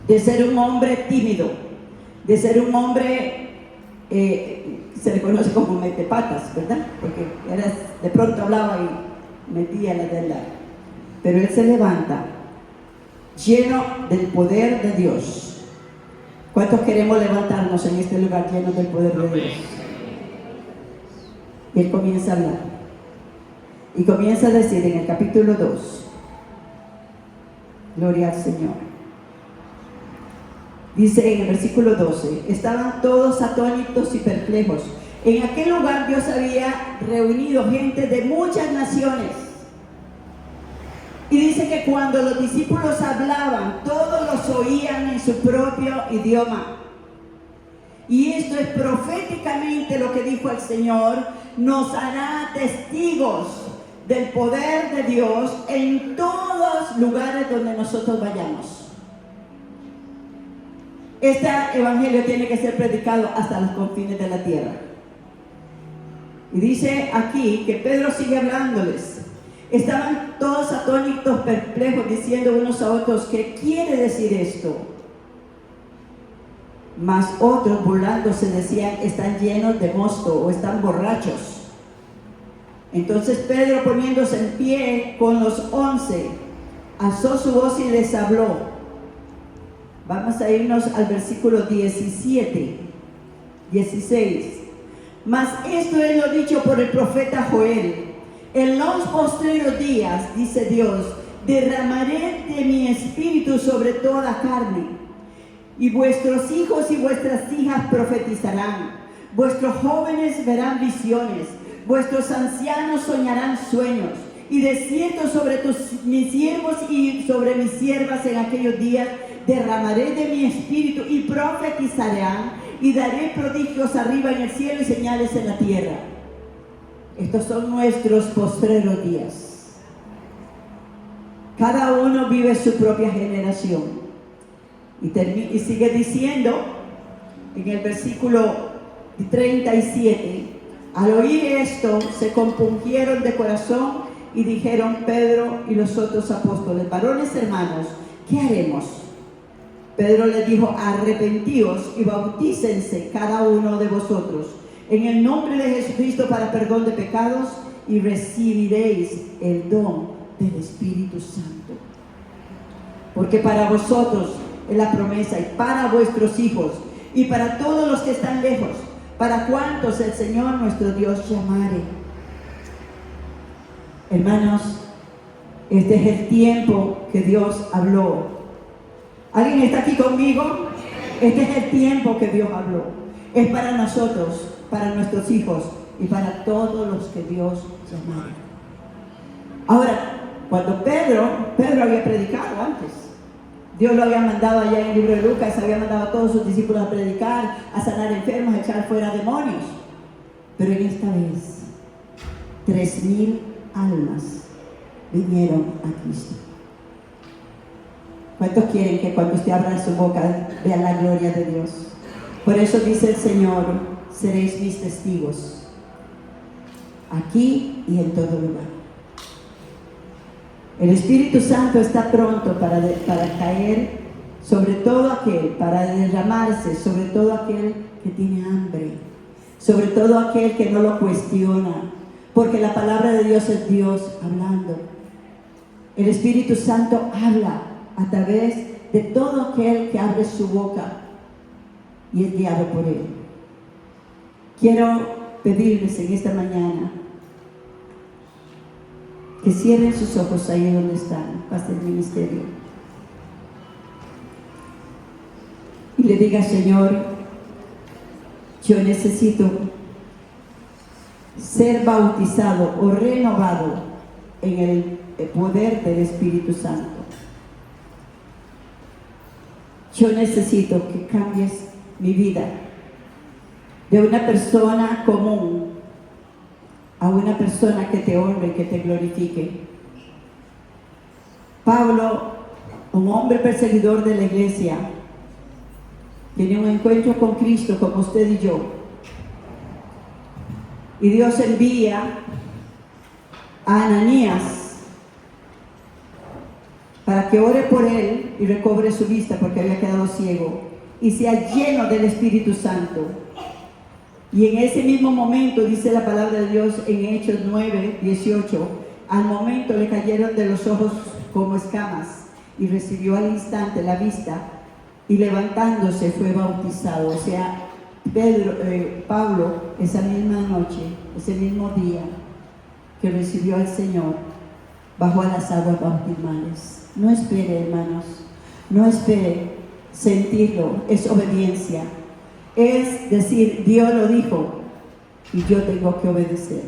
de ser un hombre tímido, de ser un hombre, se le conoce como metepatas, ¿verdad? Porque de pronto hablaba y metía la de lado. Pero él se levanta lleno del poder de Dios. ¿Cuántos queremos levantarnos en este lugar llenos del poder de Dios? Y él comienza a hablar. Y comienza a decir en el capítulo 2, gloria al Señor. Dice en el versículo 12, estaban todos atónitos y perplejos. En aquel lugar Dios había reunido gente de muchas naciones. Y dice que cuando los discípulos hablaban, todos los oían en su propio idioma. Y esto es proféticamente lo que dijo el Señor, nos hará testigos del poder de Dios en todos los lugares donde nosotros vayamos. Este evangelio tiene que ser predicado hasta los confines de la tierra. Y dice aquí que Pedro sigue hablándoles. Estaban todos atónitos, perplejos, diciendo unos a otros, ¿qué quiere decir esto? Mas otros, burlándose, decían, están llenos de mosto o están borrachos. Entonces Pedro, poniéndose en pie con los 11, alzó su voz y les habló. Vamos a irnos al versículo 16. Mas esto es lo dicho por el profeta Joel. En los postreros días, dice Dios, derramaré de mi espíritu sobre toda carne, y vuestros hijos y vuestras hijas profetizarán, vuestros jóvenes verán visiones, vuestros ancianos soñarán sueños, y de cierto sobre mis siervos y sobre mis siervas en aquellos días derramaré de mi espíritu y profetizarán, y daré prodigios arriba en el cielo y señales en la tierra. Estos son nuestros postreros días. Cada uno vive su propia generación. Y sigue diciendo en el versículo 37, al oír esto se compungieron de corazón y dijeron Pedro y los otros apóstoles, varones hermanos, ¿qué haremos? Pedro les dijo, arrepentíos y bautícense cada uno de vosotros en el nombre de Jesucristo para perdón de pecados y recibiréis el don del Espíritu Santo. Porque para vosotros es la promesa y para vuestros hijos y para todos los que están lejos, para cuantos el Señor nuestro Dios llamare. Hermanos, este es el tiempo que Dios habló. ¿Alguien está aquí conmigo? Este es el tiempo que Dios habló. Es para nosotros, para nuestros hijos y para todos los que Dios llamara. Ahora, cuando Pedro había predicado antes, Dios lo había mandado allá en el libro de Lucas, había mandado a todos sus discípulos a predicar, a sanar enfermos, a echar fuera demonios. Pero en esta vez, 3,000 almas vinieron a Cristo. ¿Cuántos quieren que cuando usted abra su boca vean la gloria de Dios? Por eso dice el Señor, seréis mis testigos, aquí y en todo lugar. El Espíritu Santo está pronto para caer sobre todo aquel, para derramarse sobre todo aquel que tiene hambre, sobre todo aquel que no lo cuestiona, porque la palabra de Dios es Dios hablando. El Espíritu Santo habla a través de todo aquel que abre su boca y es guiado por Él. Quiero pedirles en esta mañana que cierren sus ojos ahí donde están, paz del ministerio, y le diga: Señor, yo necesito ser bautizado o renovado en el poder del Espíritu Santo. Yo necesito que cambies mi vida de una persona común a una persona que te honre, que te glorifique. Pablo, un hombre perseguidor de la iglesia, tiene un encuentro con Cristo como usted y yo. Y Dios envía a Ananías para que ore por él y recobre su vista porque había quedado ciego y sea lleno del Espíritu Santo. Y en ese mismo momento, dice la palabra de Dios en Hechos 9:18, al momento le cayeron de los ojos como escamas y recibió al instante la vista y levantándose fue bautizado. O sea, Pablo, esa misma noche, ese mismo día que recibió al Señor, bajó a las aguas bautismales. No espere, hermanos, no espere sentirlo, es obediencia. Es decir, Dios lo dijo y yo tengo que obedecer.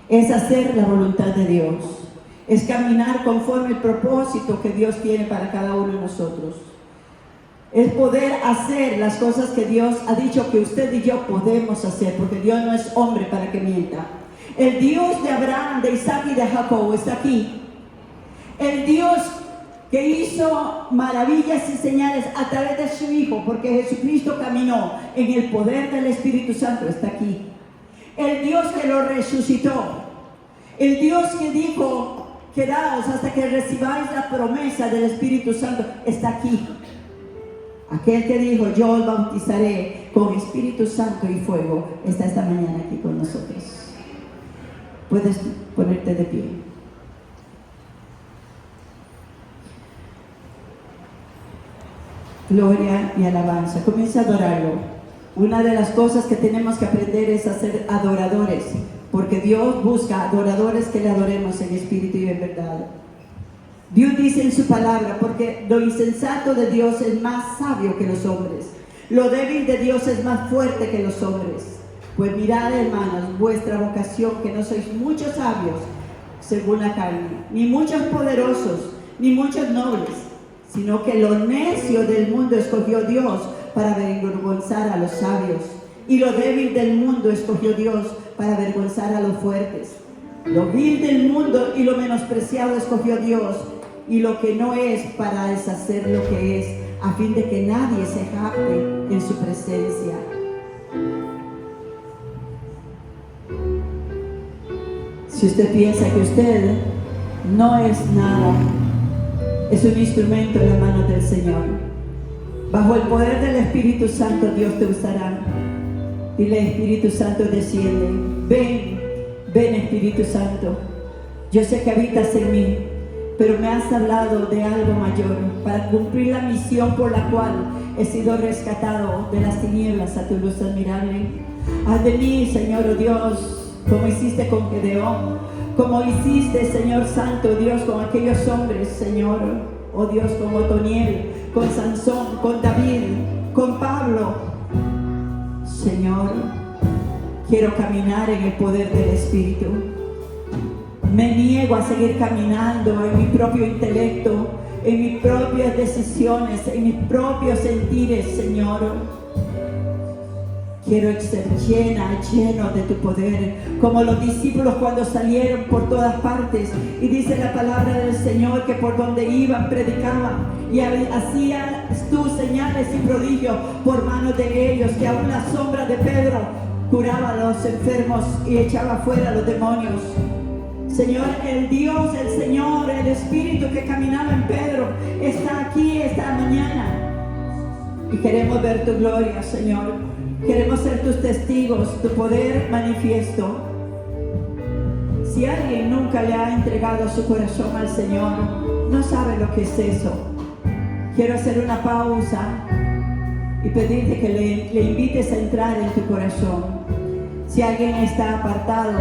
Es hacer la voluntad de Dios. Es caminar conforme el propósito que Dios tiene para cada uno de nosotros. Es poder hacer las cosas que Dios ha dicho que usted y yo podemos hacer, porque Dios no es hombre para que mienta. El Dios de Abraham, de Isaac y de Jacob está aquí. El Dios que hizo maravillas y señales a través de su Hijo, porque Jesucristo caminó en el poder del Espíritu Santo, está aquí. El Dios que lo resucitó, el Dios que dijo: quedaos hasta que recibáis la promesa del Espíritu Santo, está aquí. Aquel que dijo: yo os bautizaré con Espíritu Santo y fuego, está esta mañana aquí con nosotros. Puedes ponerte de pie. Gloria y alabanza. Comienza a adorarlo. Una de las cosas que tenemos que aprender es a ser adoradores, porque Dios busca adoradores que le adoremos en espíritu y en verdad. Dios dice en su palabra: porque lo insensato de Dios es más sabio que los hombres, lo débil de Dios es más fuerte que los hombres. Pues mirad, hermanos, vuestra vocación, que no sois muchos sabios según la carne, ni muchos poderosos, ni muchos nobles, sino que lo necio del mundo escogió Dios para avergonzar a los sabios, y lo débil del mundo escogió Dios para avergonzar a los fuertes. Lo vil del mundo y lo menospreciado escogió Dios, y lo que no es, para deshacer lo que es, a fin de que nadie se jacte en su presencia. Si usted piensa que usted no es nada, es un instrumento en las manos del Señor. Bajo el poder del Espíritu Santo, Dios te usará. Dile: Espíritu Santo, desciende. Ven, ven, Espíritu Santo. Yo sé que habitas en mí, pero me has hablado de algo mayor, para cumplir la misión por la cual he sido rescatado de las tinieblas a tu luz admirable. Haz de mí, Señor, oh Dios, como hiciste con Gedeón, como hiciste, Señor Santo, Dios, con aquellos hombres, Señor, oh Dios, con Otoniel, con Sansón, con David, con Pablo. Señor, quiero caminar en el poder del Espíritu. Me niego a seguir caminando en mi propio intelecto, en mis propias decisiones, en mis propios sentires, Señor. Quiero ser lleno de tu poder, como los discípulos cuando salieron por todas partes. Y dice la palabra del Señor que por donde iban predicaban y hacías tú señales y prodigios por manos de ellos, que aún la sombra de Pedro curaba a los enfermos y echaba fuera a los demonios. Señor, el Dios, el Señor, el Espíritu que caminaba en Pedro está aquí esta mañana. Y queremos ver tu gloria, Señor. Queremos ser tus testigos, tu poder manifiesto. Si alguien nunca le ha entregado su corazón al Señor, no sabe lo que es eso. Quiero hacer una pausa y pedirte que le invites a entrar en tu corazón. Si alguien está apartado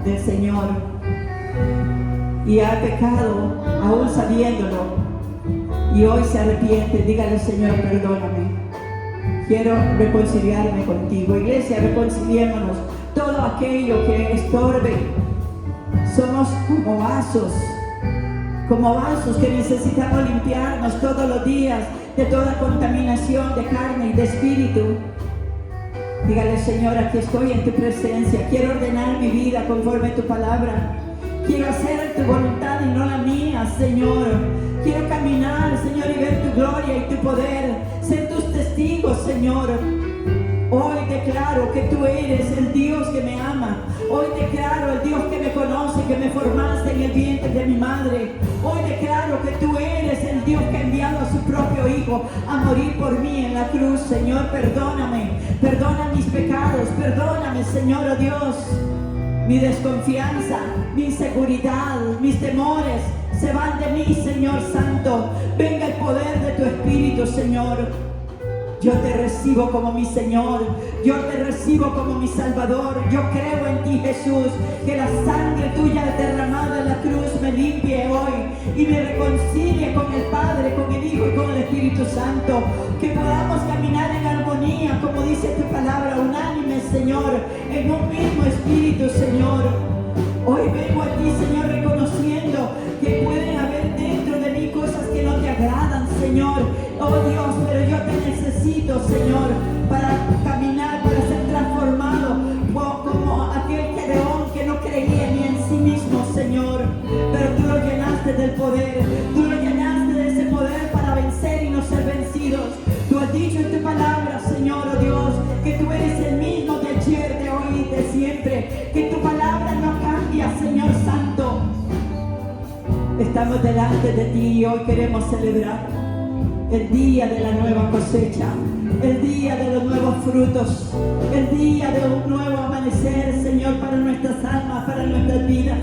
del Señor y ha pecado, aún sabiéndolo, y hoy se arrepiente, dígale: Señor, perdóname. Quiero reconciliarme contigo. Iglesia, reconciliémonos. Todo aquello que estorbe. Somos como vasos que necesitamos limpiarnos todos los días de toda contaminación de carne y de espíritu. Dígale: Señor, aquí estoy en tu presencia. Quiero ordenar mi vida conforme a tu palabra. Quiero hacer tu voluntad y no la mía, Señor. Quiero caminar, Señor, y ver tu gloria y tu poder. Ser tus testigos, Señor. Hoy declaro que tú eres el Dios que me ama. Hoy declaro el Dios que me conoce, que me formaste en el vientre de mi madre. Hoy declaro que tú eres el Dios que ha enviado a su propio Hijo a morir por mí en la cruz. Señor, perdóname. Perdona mis pecados. Perdóname, Señor, oh Dios. Mi desconfianza, mi inseguridad, mis temores se van de mí, Señor Santo. Venga el poder de tu Espíritu, Señor. Yo te recibo como mi Señor. Yo te recibo como mi Salvador. Yo creo en ti, Jesús. Que la sangre tuya derramada en la cruz me limpie hoy y me reconcilie con el Padre, con el Hijo y con el Espíritu Santo. Que podamos caminar en armonía, como dice tu palabra, unánimes, Señor, en un mismo espíritu, Señor. Hoy vengo a ti, Señor, reconociendo que pueden haber dentro de mí cosas que no te agradan, Señor. Oh Dios, pero yo te necesito, Señor, para caminar, para ser transformado como aquel Gedeón que no creía ni en sí mismo, Señor. Pero tú lo llenaste del poder, tú lo llenaste de ese poder para vencer y no ser vencidos. Tú has dicho en tu palabra, Señor, oh Dios, que tú eres el mismo de ayer, de hoy y de siempre. Que tu palabra no cambia, Señor Santo. Estamos delante de ti y hoy queremos celebrar el día de la nueva cosecha, el día de los nuevos frutos, el día de un nuevo amanecer, Señor, para nuestras almas, para nuestras vidas.